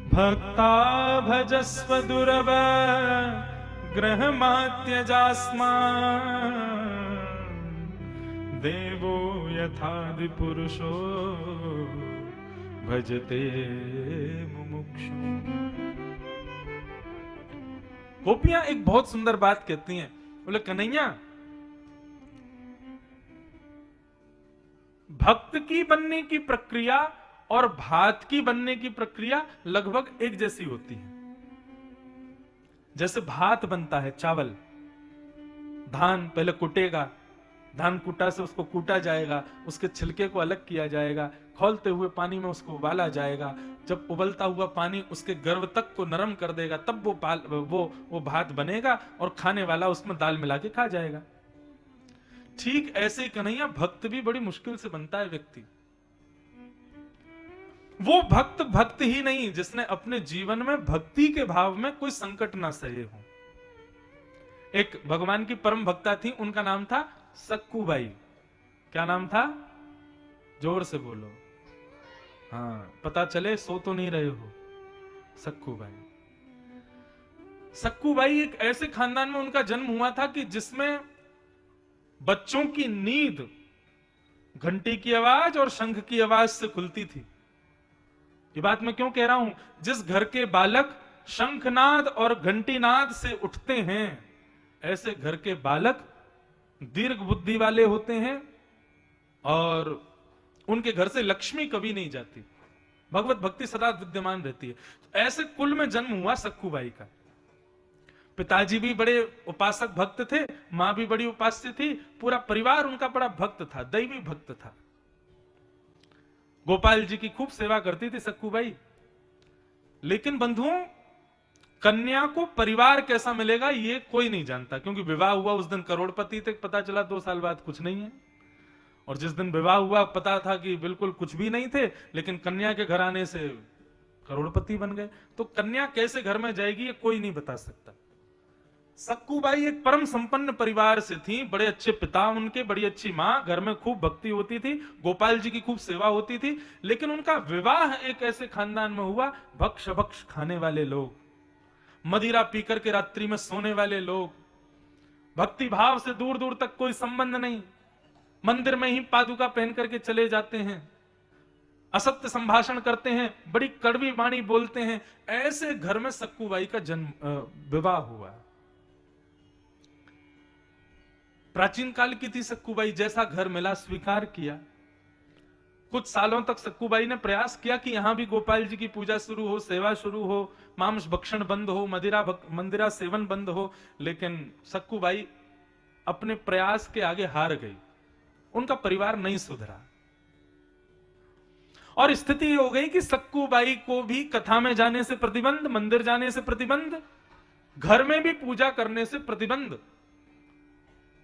भक्ता भजस्व दुर्लभ ग्रहमात्यजास्मा देवो यथादि पुरुषो भजते मुमुक्षु। गोपियां एक बहुत सुंदर बात कहती हैं। बोले कन्हैया, भक्त की बनने की प्रक्रिया और भात की बनने की प्रक्रिया लगभग एक जैसी होती है। जैसे भात बनता है, चावल, धान पहले कुटेगा, धान कुटा से उसको कूटा जाएगा, उसके छिलके को अलग किया जाएगा, खौलते हुए पानी में उसको उबाला जाएगा। जब उबलता हुआ पानी उसके गर्भ तक को नरम कर देगा, तब वो भात बनेगा और खाने वाला उसमें दाल मिला के खा जाएगा। ठीक ऐसे ही कन्हैया, भक्त भी बड़ी मुश्किल से बनता है व्यक्ति। वो भक्त ही नहीं जिसने अपने जीवन में भक्ति के भाव में कोई संकट ना सहे हो। एक भगवान की परम भक्ता थी, उनका नाम था सक्कूबाई। क्या नाम था? जोर से बोलो, हाँ पता चले सो तो नहीं रहे हो। सक्कूबाई। सक्कूबाई एक ऐसे खानदान में उनका जन्म हुआ था कि जिसमें बच्चों की नींद घंटी की आवाज और शंख की आवाज से खुलती थी। ये बात मैं क्यों कह रहा हूं? जिस घर के बालक शंखनाद और घंटीनाद से उठते हैं, ऐसे घर के बालक दीर्घ बुद्धि वाले होते हैं और उनके घर से लक्ष्मी कभी नहीं जाती, भगवत भक्ति सदा विद्यमान रहती है। ऐसे कुल में जन्म हुआ सक्कूबाई का। पिताजी भी बड़े उपासक भक्त थे, मां भी बड़ी उपास्य थी, पूरा परिवार उनका बड़ा भक्त था, दैवी भक्त था। गोपाल जी की खूब सेवा करती थी सक्कूबाई। लेकिन बंधुओं, कन्या को परिवार कैसा मिलेगा ये कोई नहीं जानता, क्योंकि विवाह हुआ उस दिन करोड़पति थे, पता चला 2 साल बाद कुछ नहीं है। और जिस दिन विवाह हुआ पता था कि बिल्कुल कुछ भी नहीं थे, लेकिन कन्या के घर आने से करोड़पति बन गए। तो कन्या कैसे घर में जाएगी ये कोई नहीं बता सकता। सक्कूबाई एक परम संपन्न परिवार से थी, बड़े अच्छे पिता उनके, बड़ी अच्छी मां, घर में खूब भक्ति होती थी, गोपाल जी की खूब सेवा होती थी। लेकिन उनका विवाह एक ऐसे खानदान में हुआ, भक्ष भक्ष खाने वाले लोग, मदिरा पीकर के रात्रि में सोने वाले लोग, भक्ति भाव से दूर दूर तक कोई संबंध नहीं, मंदिर में ही पादुका पहन करके चले जाते हैं, असत्य संभाषण करते हैं, बड़ी कड़वी वाणी बोलते हैं। ऐसे घर में सक्कूबाई का विवाह हुआ। प्राचीन काल की थी सक्कूबाई, जैसा घर मिला स्वीकार किया। कुछ सालों तक सक्कूबाई ने प्रयास किया कि यहां भी गोपाल जी की पूजा शुरू हो, सेवा शुरू हो, मांस भक्षण बंद हो, मंदिरा सेवन बंद हो। लेकिन सक्कूबाई अपने प्रयास के आगे हार गई, उनका परिवार नहीं सुधरा और स्थिति हो गई कि सक्कूबाई को भी कथा में जाने से प्रतिबंध, मंदिर जाने से प्रतिबंध, घर में भी पूजा करने से प्रतिबंध।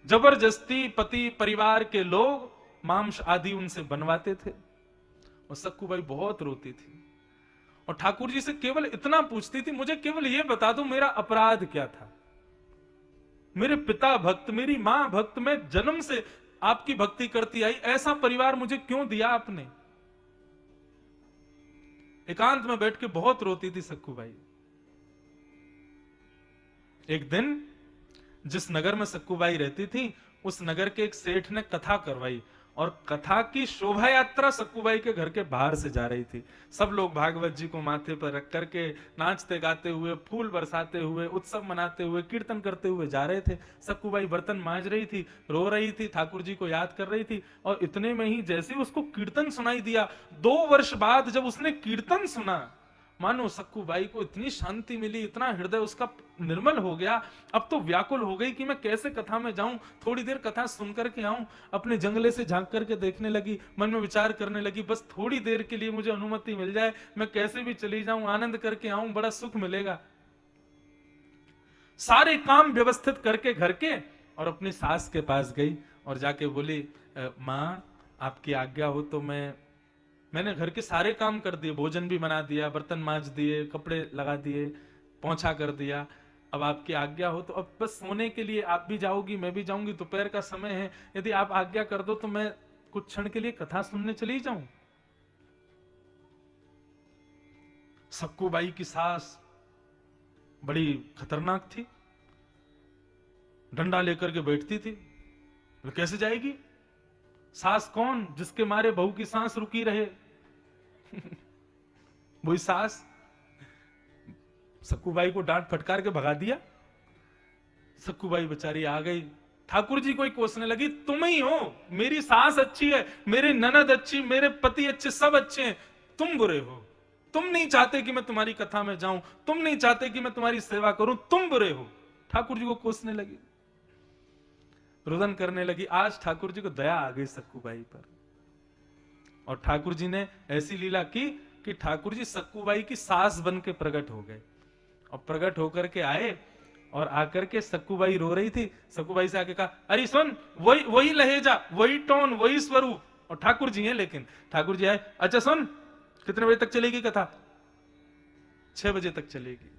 जबरदस्ती पति परिवार के लोग मांस आदि उनसे बनवाते थे और सक्कूबाई बहुत रोती थी और ठाकुर जी से केवल इतना पूछती थी, मुझे केवल यह बता दो मेरा अपराध क्या था। मेरे पिता भक्त, मेरी मां भक्त, मैं जन्म से आपकी भक्ति करती आई, ऐसा परिवार मुझे क्यों दिया आपने। एकांत में बैठ के बहुत रोती थी सक्कूबाई। एक दिन जिस नगर में सक्कूबाई रहती थी उस नगर के एक सेठ ने कथा करवाई और कथा की शोभा यात्रा सक्कूबाई के घर के बाहर से जा रही थी। सब लोग भागवत जी को माथे पर रख करके नाचते गाते हुए, फूल बरसाते हुए, उत्सव मनाते हुए, कीर्तन करते हुए जा रहे थे। सक्कूबाई बर्तन मांज रही थी, रो रही थी, ठाकुर जी को याद कर रही थी और इतने में ही जैसे उसको कीर्तन सुनाई दिया, 2 वर्ष बाद जब उसने कीर्तन सुना, मानो सक्कूबाई को इतनी शांति मिली, इतना हृदय उसका निर्मल हो गया। अब तो व्याकुल हो गई कि मैं कैसे कथा में जाऊं, थोड़ी देर कथा सुन करके आऊं। अपने जंगले से झांक करके देखने लगी, मन में विचार करने लगी, बस थोड़ी देर के लिए मुझे अनुमति मिल जाए, मैं कैसे भी चली जाऊं, आनंद करके आऊं, बड़ा सुख मिलेगा। सारे काम व्यवस्थित करके घर के और अपनी सास के पास गई और जाके बोली, मां आपकी आज्ञा हो तो मैंने घर के सारे काम कर दिए, भोजन भी बना दिया, बर्तन मांज दिए, कपड़े लगा दिए, पोंछा कर दिया, अब आपकी आज्ञा हो तो अब बस सोने के लिए आप भी जाओगी, मैं भी जाऊंगी, दोपहर का समय है, यदि आप आज्ञा कर दो तो मैं कुछ क्षण के लिए कथा सुनने चली जाऊं। सक्कूबाई की सास बड़ी खतरनाक थी, डंडा लेकर के बैठती थी। वो कैसे जाएगी? सास कौन? जिसके मारे बहू की सांस रुकी रहे वही सास। सक्कूबाई को डांट फटकार के भगा दिया। सक्कूबाई बेचारी आ गई, ठाकुर जी को ही कोसने लगी, तुम ही हो, मेरी सास अच्छी है, मेरे ननद अच्छी, मेरे पति अच्छे, सब अच्छे हैं, तुम बुरे हो, तुम नहीं चाहते कि मैं तुम्हारी कथा में जाऊं, तुम नहीं चाहते कि मैं तुम्हारी सेवा करूं, तुम बुरे हो। ठाकुर जी को कोसने लगी, रुदन करने लगी। आज ठाकुर जी को दया आ गई सक्कूबाई पर और ठाकुर जी ने ऐसी लीला की कि ठाकुर जी सक्कूबाई की सास बन के प्रकट हो गए और प्रकट होकर के आए और आकर के सक्कूबाई रो रही थी। सक्कूबाई से आके कहा, अरे सुन, वही लहेजा, वही टोन, वही स्वरूप, और ठाकुर जी हैं। लेकिन ठाकुर जी आए, अच्छा सुन, कितने बजे तक चलेगी कथा? 6 बजे तक चलेगी,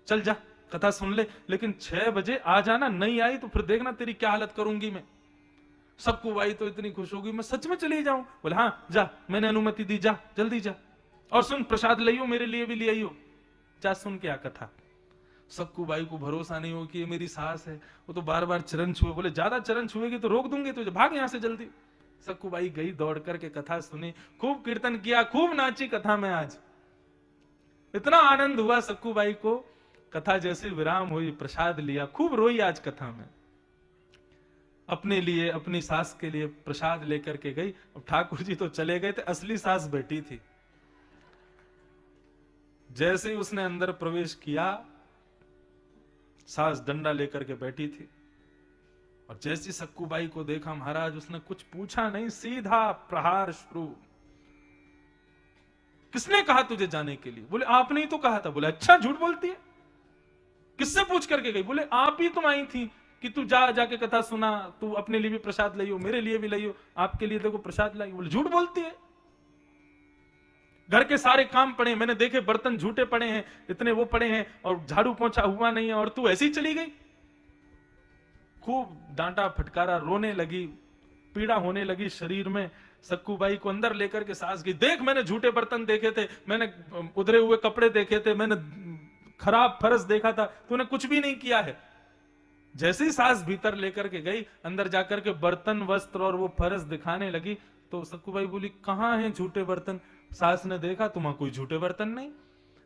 चल जा कथा सुन ले, लेकिन 6 बजे आ जाना, नहीं आई तो फिर देखना तेरी क्या हालत करूंगी मैं। सक्कूबाई तो इतनी खुश होगी, मैं सच में चली जाऊं? बोले हाँ जा, मैंने अनुमति दी, जा जल्दी जा, और सुन प्रसाद लियो, मेरे लिए भी ले आइयो, जा सुन के आ कथा। सक्कूबाई को भरोसा नहीं हो कि ये मेरी सास है, वो तो बार बार चरण छुए, बोले ज्यादा चरण छुएगी तो रोक दूंगी तुझे, भाग यहां से जल्दी। सक्कूबाई गई, दौड़ करके कथा सुनी, खूब कीर्तन किया, खूब नाची कथा में। आज इतना आनंद हुआ सक्कूबाई को, कथा जैसे विराम हुई, प्रसाद लिया, खूब रोई आज कथा में। अपने लिए, अपनी सास के लिए प्रसाद लेकर के गई। अब ठाकुर जी तो चले गए थे, असली सास बैठी थी। जैसे ही उसने अंदर प्रवेश किया, सास डंडा लेकर के बैठी थी और जैसी सक्कूबाई को देखा महाराज, उसने कुछ पूछा नहीं, सीधा प्रहार शुरू। किसने कहा तुझे जाने के लिए? बोले आपने ही तो कहा था। बोले अच्छा, झूठ बोलती है, किससे पूछ करके गई? बोले आप ही तुम आई थी कि तू जाके कथा सुना, तू अपने लिए भी प्रसाद लाइयो, मेरे लिए भी लाइयो, आपके लिए देखो प्रसाद लाई। बोले झूठ बोलती है, घर के सारे काम पड़े, मैंने देखे बर्तन झूठे पड़े हैं, इतने वो पड़े हैं और झाड़ू पोंछा हुआ नहीं है, और तू ऐसी चली गई। खूब डांटा फटकारा, रोने लगी, पीड़ा होने लगी शरीर में। सक्कूबाई को अंदर लेकर के सास गई, देख मैंने झूठे बर्तन देखे थे, मैंने उधरे हुए कपड़े देखे थे, मैंने खराब फर्श देखा था, तूने कुछ भी नहीं किया है। जैसे ही सास भीतर लेकर के गई, अंदर जाकर के बर्तन, वस्त्र और वो फर्श दिखाने लगी, तो सक्कूबाई बोली कहां हैं झूठे बर्तन? सास ने देखा तो वहां कोई झूठे बर्तन नहीं,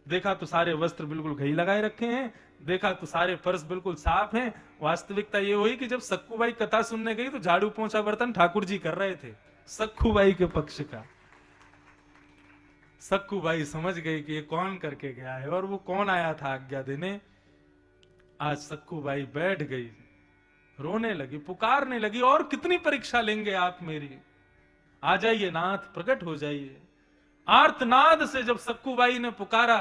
देखा तो सारे वस्त्र बिल्कुल घई लगाए रखे हैं, देखा तो सारे फर्श बिल्कुल साफ हैं। वास्तविकता ये हुई कि जब सक्कूबाई कथा सुनने गई तो झाड़ू पोंछा बर्तन ठाकुर जी कर रहे थे, सक्कूबाई के पक्ष का। सक्कूबाई समझ गई कि ये कौन करके गया है और वो कौन आया था आज्ञा देने। आज सक्कूबाई बैठ गई रोने लगी, पुकारने लगी, और कितनी परीक्षा लेंगे आप मेरी, आ जाइए नाथ, प्रकट हो जाइए। आर्तनाद से जब सक्कूबाई ने पुकारा,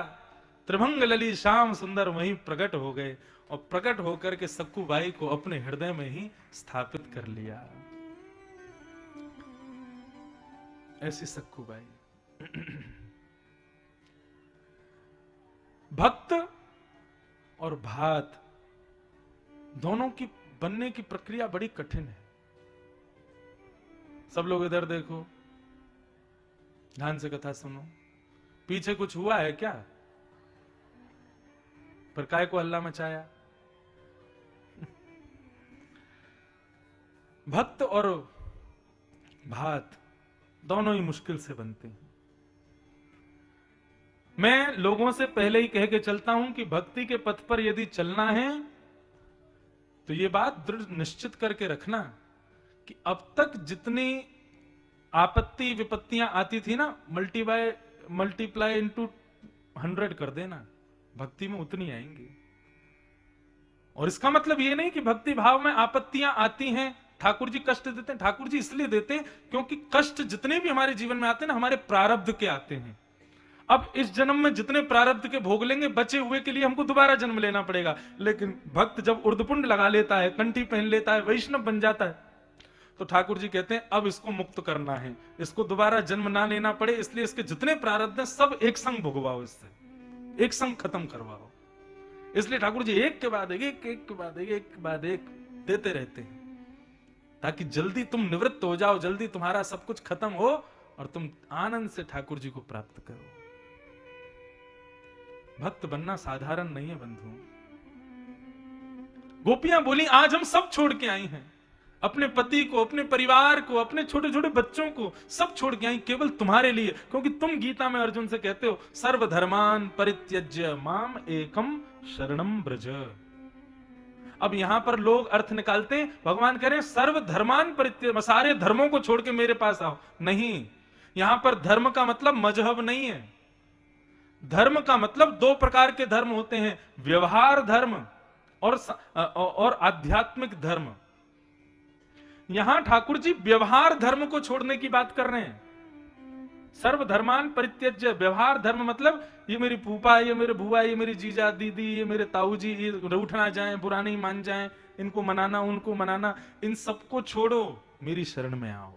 त्रिभंग लली श्याम सुंदर वहीं प्रकट हो गए, और प्रकट होकर के सक्कूबाई को अपने हृदय में ही स्थापित कर लिया। ऐसी सक्कूबाई। भक्त और भात दोनों की बनने की प्रक्रिया बड़ी कठिन है। सब लोग इधर देखो, ध्यान से कथा सुनो। पीछे कुछ हुआ है क्या? पर काय को हल्ला मचाया? भक्त और भात दोनों ही मुश्किल से बनते हैं। मैं लोगों से पहले ही कह के चलता हूं कि भक्ति के पथ पर यदि चलना है तो ये बात दृढ़ निश्चित करके रखना कि अब तक जितनी आपत्ति विपत्तियां आती थी ना, मल्टीप्लाई इनटू 100 कर देना, भक्ति में उतनी आएंगी। और इसका मतलब ये नहीं कि भक्ति भाव में आपत्तियां आती हैं, ठाकुर जी कष्ट देते हैं। ठाकुर जी इसलिए देते हैं क्योंकि कष्ट जितने भी हमारे जीवन में आते हैं ना, हमारे प्रारब्ध के आते हैं। अब इस जन्म में जितने प्रारब्ध के भोग लेंगे, बचे हुए के लिए हमको दोबारा जन्म लेना पड़ेगा। लेकिन भक्त जब उर्दपुंड लगा लेता है, कंठी पहन लेता है, वैष्णव बन जाता है, तो ठाकुर जी कहते हैं अब इसको मुक्त करना है, इसको दोबारा जन्म ना लेना पड़े, इसलिए इसके जितने प्रारब्ध हैं सब एक संग भोगवाओ, इससे एक संग खत्म करवाओ। इसलिए ठाकुर जी एक के बाद एक, एक के बाद एक, एक के बाद एक देते रहते हैं, ताकि जल्दी तुम निवृत्त हो जाओ, जल्दी तुम्हारा सब कुछ खत्म हो और तुम आनंद से ठाकुर जी को प्राप्त करो। भक्त बनना साधारण नहीं है बंधु। गोपियां बोली आज हम सब छोड़ के आई हैं, अपने पति को, अपने परिवार को, अपने छोटे छोटे बच्चों को सब छोड़ के आई केवल तुम्हारे लिए, क्योंकि तुम गीता में अर्जुन से कहते हो सर्वधर्मान परित्यज्य माम एकम शरणम ब्रज। अब यहां पर लोग अर्थ निकालते, भगवान कह रहे हैं सर्वधर्मान परित्यज्य, सारे धर्मों को छोड़ के मेरे पास आओ। नहीं, यहां पर धर्म का मतलब मजहब नहीं है। धर्म का मतलब दो प्रकार के धर्म होते हैं, व्यवहार धर्म और आध्यात्मिक धर्म। यहां ठाकुर जी व्यवहार धर्म को छोड़ने की बात कर रहे हैं। सर्वधर्मान परित्यज्य, व्यवहार धर्म मतलब ये मेरी फूफा, ये मेरे बुआ, ये मेरी जीजा दीदी, ये मेरे ताऊ जी, ये रूठ ना जाए, बुरा नहीं मान जाए, इनको मनाना उनको मनाना, इन सबको छोड़ो, मेरी शरण में आओ।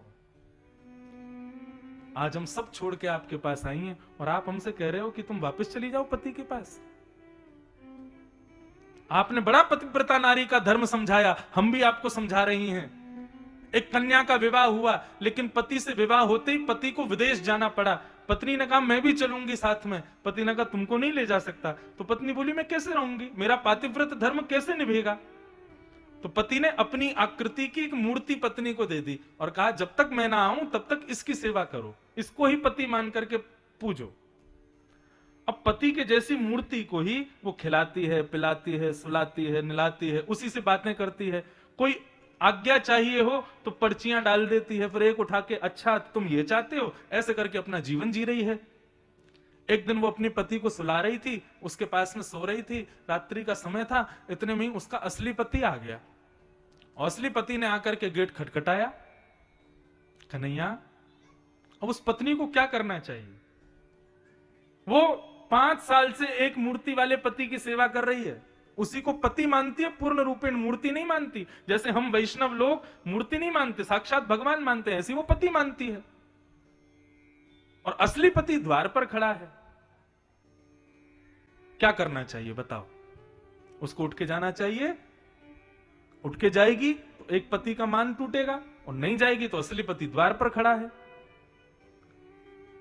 आज हम सब छोड़ के आपके पास आई हैं और आप हमसे कह रहे हो कि तुम वापस चली जाओ पति के पास। आपने बड़ा पतिव्रता नारी का धर्म समझाया, हम भी आपको समझा रही हैं। एक कन्या का विवाह हुआ, लेकिन पति से विवाह होते ही पति को विदेश जाना पड़ा। पत्नी ने कहा मैं भी चलूंगी साथ में। पति ने कहा तुमको नहीं ले जा सकता। तो पत्नी बोली मैं कैसे रहूंगी, मेरा पातिव्रत धर्म कैसे निभेगा। तो पति ने अपनी आकृति की एक मूर्ति पत्नी को दे दी और कहा जब तक मैं ना आऊं तब तक इसकी सेवा करो, इसको ही पति मान करके पूजो। अब पति के जैसी मूर्ति को ही वो खिलाती है, पिलाती है, सुलाती है, निलाती है, उसी से बातें करती है। कोई आज्ञा चाहिए हो तो पर्चियां डाल देती है, फिर एक उठा के अच्छा तुम ये चाहते हो, ऐसे करके अपना जीवन जी रही है। एक दिन वो अपने पति को सुला रही थी, उसके पास में सो रही थी, रात्रि का समय था, इतने में उसका असली पति आ गया। असली पति ने आकर के गेट खटखटाया, कन्हैया। अब उस पत्नी को क्या करना चाहिए? वो 5 साल से एक मूर्ति वाले पति की सेवा कर रही है, उसी को पति मानती है, पूर्ण रूपेण मूर्ति नहीं मानती। जैसे हम वैष्णव लोग मूर्ति नहीं मानते, साक्षात भगवान मानते हैं, ऐसी वो पति मानती है। और असली पति द्वार पर खड़ा है। क्या करना चाहिए बताओ? उसको उठ के जाना चाहिए? उठ के जाएगी तो एक पति का मान टूटेगा, और नहीं जाएगी तो असली पति द्वार पर खड़ा है।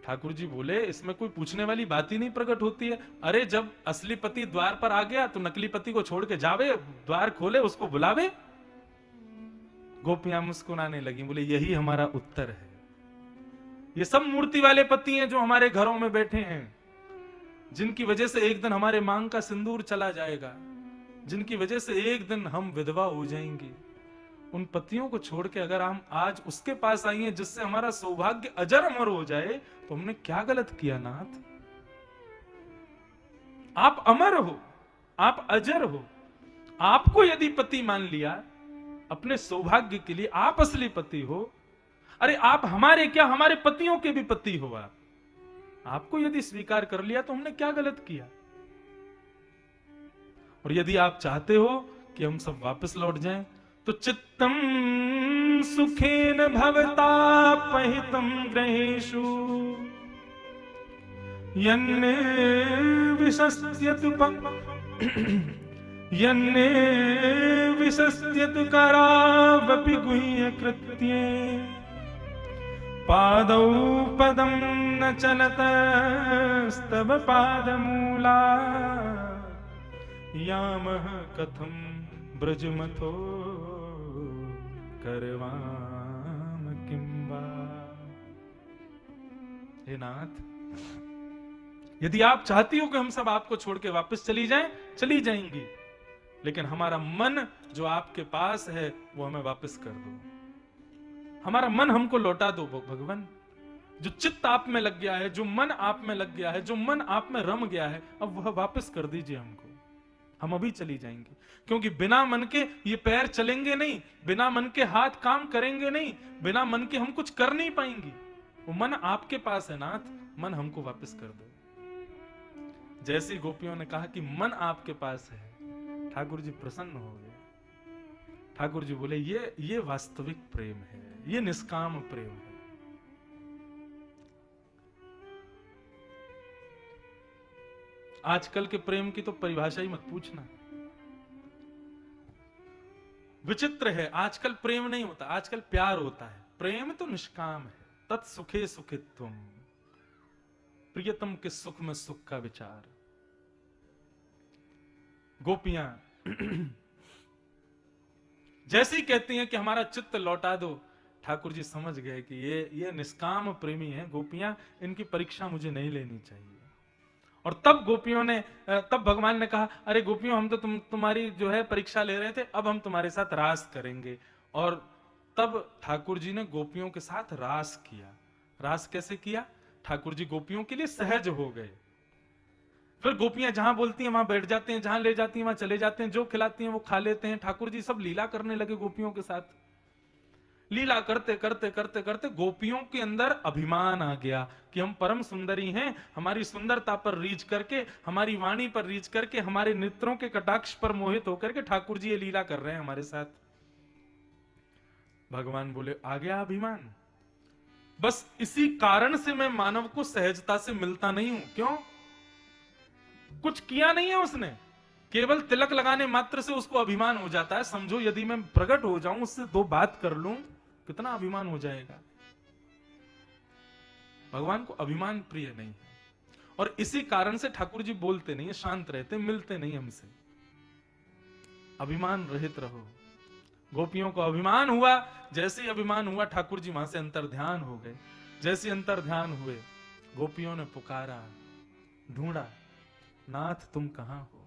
ठाकुर जी बोले इसमें कोई पूछने वाली बात ही नहीं प्रकट होती है। अरे जब असली पति द्वार पर आ गया तो नकली पति को छोड़ के जावे, द्वार खोले, उसको बुलावे। गोपियां मुस्कुराने लगी, बोले यही हमारा उत्तर है। ये सब मूर्ति वाले पति हैं जो हमारे घरों में बैठे हैं, जिनकी वजह से एक दिन हमारे मांग का सिंदूर चला जाएगा, जिनकी वजह से एक दिन हम विधवा हो जाएंगे। उन पतियों को छोड़ के अगर हम आज उसके पास आई हैं जिससे हमारा सौभाग्य अजर अमर हो जाए, तो हमने क्या गलत किया नाथ? आप अमर हो, आप अजर हो। आपको यदि पति मान लिया अपने सौभाग्य के लिए आप असली पति हो। अरे आप हमारे क्या, हमारे पतियों के भी पति हो। आपको यदि स्वीकार कर लिया तो हमने क्या गलत किया। और यदि आप चाहते हो कि हम सब वापस लौट जाएं तो चित्तम सुखेन भवता पहितम ग्रहेषु यन्ने विशस्यतु यन्ने विशस्यतु करावपि गुह्य कृत्ये पादौ पदं न चलतस्तव पादमूला यामः कथं ब्रजमथो करवाम किंबा। हे नाथ, यदि आप चाहती हो कि हम सब आपको छोड़ के वापस चली जाएं, चली जाएंगी, लेकिन हमारा मन जो आपके पास है वो हमें वापस कर दो। हमारा मन हमको लौटा दो भगवान। जो चित्त आप में लग गया है, जो मन आप में लग गया है, जो मन आप में रम गया है, अब वह वापस कर दीजिए हमको। हम अभी चली जाएंगे, क्योंकि बिना मन के ये पैर चलेंगे नहीं, बिना मन के हाथ काम करेंगे नहीं, बिना मन के हम कुछ कर नहीं पाएंगे। वो मन आपके पास है नाथ, मन हमको वापस कर दो। जैसी गोपियों ने कहा कि मन आपके पास है, ठाकुर जी प्रसन्न हो गए। ठाकुर जी बोले ये वास्तविक प्रेम है, ये निष्काम प्रेम है। आजकल के प्रेम की तो परिभाषा ही मत पूछना। विचित्र है, आजकल प्रेम नहीं होता, आजकल प्यार होता है। प्रेम तो निष्काम है। तत्सुखे सुखित्वम, प्रियतम के सुख में सुख का विचार। गोपियां जैसे ही कहती हैं कि हमारा चित्त लौटा दो, ठाकुर जी समझ गए कि ये निष्काम प्रेमी हैं। गोपियां, इनकी परीक्षा मुझे नहीं लेनी चाहिए। और तब गोपियों ने, तब भगवान ने कहा, अरे गोपियों, हम तो तुम्हारी जो है परीक्षा ले रहे थे, अब हम तुम्हारे साथ रास करेंगे। और तब ठाकुर जी ने गोपियों के साथ रास किया। रास कैसे किया? ठाकुर जी गोपियों के लिए सहज हो गए। फिर गोपियां जहां बोलती हैं वहां बैठ जाते हैं, जहां ले जाती हैं वहां चले जाते हैं, जो खिलाती हैं वो खा लेते हैं। ठाकुर जी सब लीला करने लगे गोपियों के साथ। लीला करते करते करते करते गोपियों के अंदर अभिमान आ गया कि हम परम सुंदरी हैं। हमारी सुंदरता पर रीझ करके, हमारी वाणी पर रीझ करके, हमारे नेत्रों के कटाक्ष पर मोहित होकर के ठाकुर जी ये लीला कर रहे हैं हमारे साथ। भगवान बोले, आ गया अभिमान। बस इसी कारण से मैं मानव को सहजता से मिलता नहीं हूं। क्यों? कुछ किया नहीं है उसने, केवल तिलक लगाने मात्र से उसको अभिमान हो जाता है। समझो यदि मैं प्रकट हो जाऊं, उससे दो बात कर लूं, कितना अभिमान हो जाएगा। भगवान को अभिमान प्रिय नहीं है, और इसी कारण से ठाकुर जी बोलते नहीं, शांत रहते, मिलते नहीं हमसे। अभिमान रहित रहो। गोपियों को अभिमान हुआ, जैसे ही अभिमान हुआ ठाकुर जी वहां से अंतर ध्यान हो गए। जैसे अंतर ध्यान हुए, गोपियों ने पुकारा, ढूंढा, नाथ तुम कहां हो?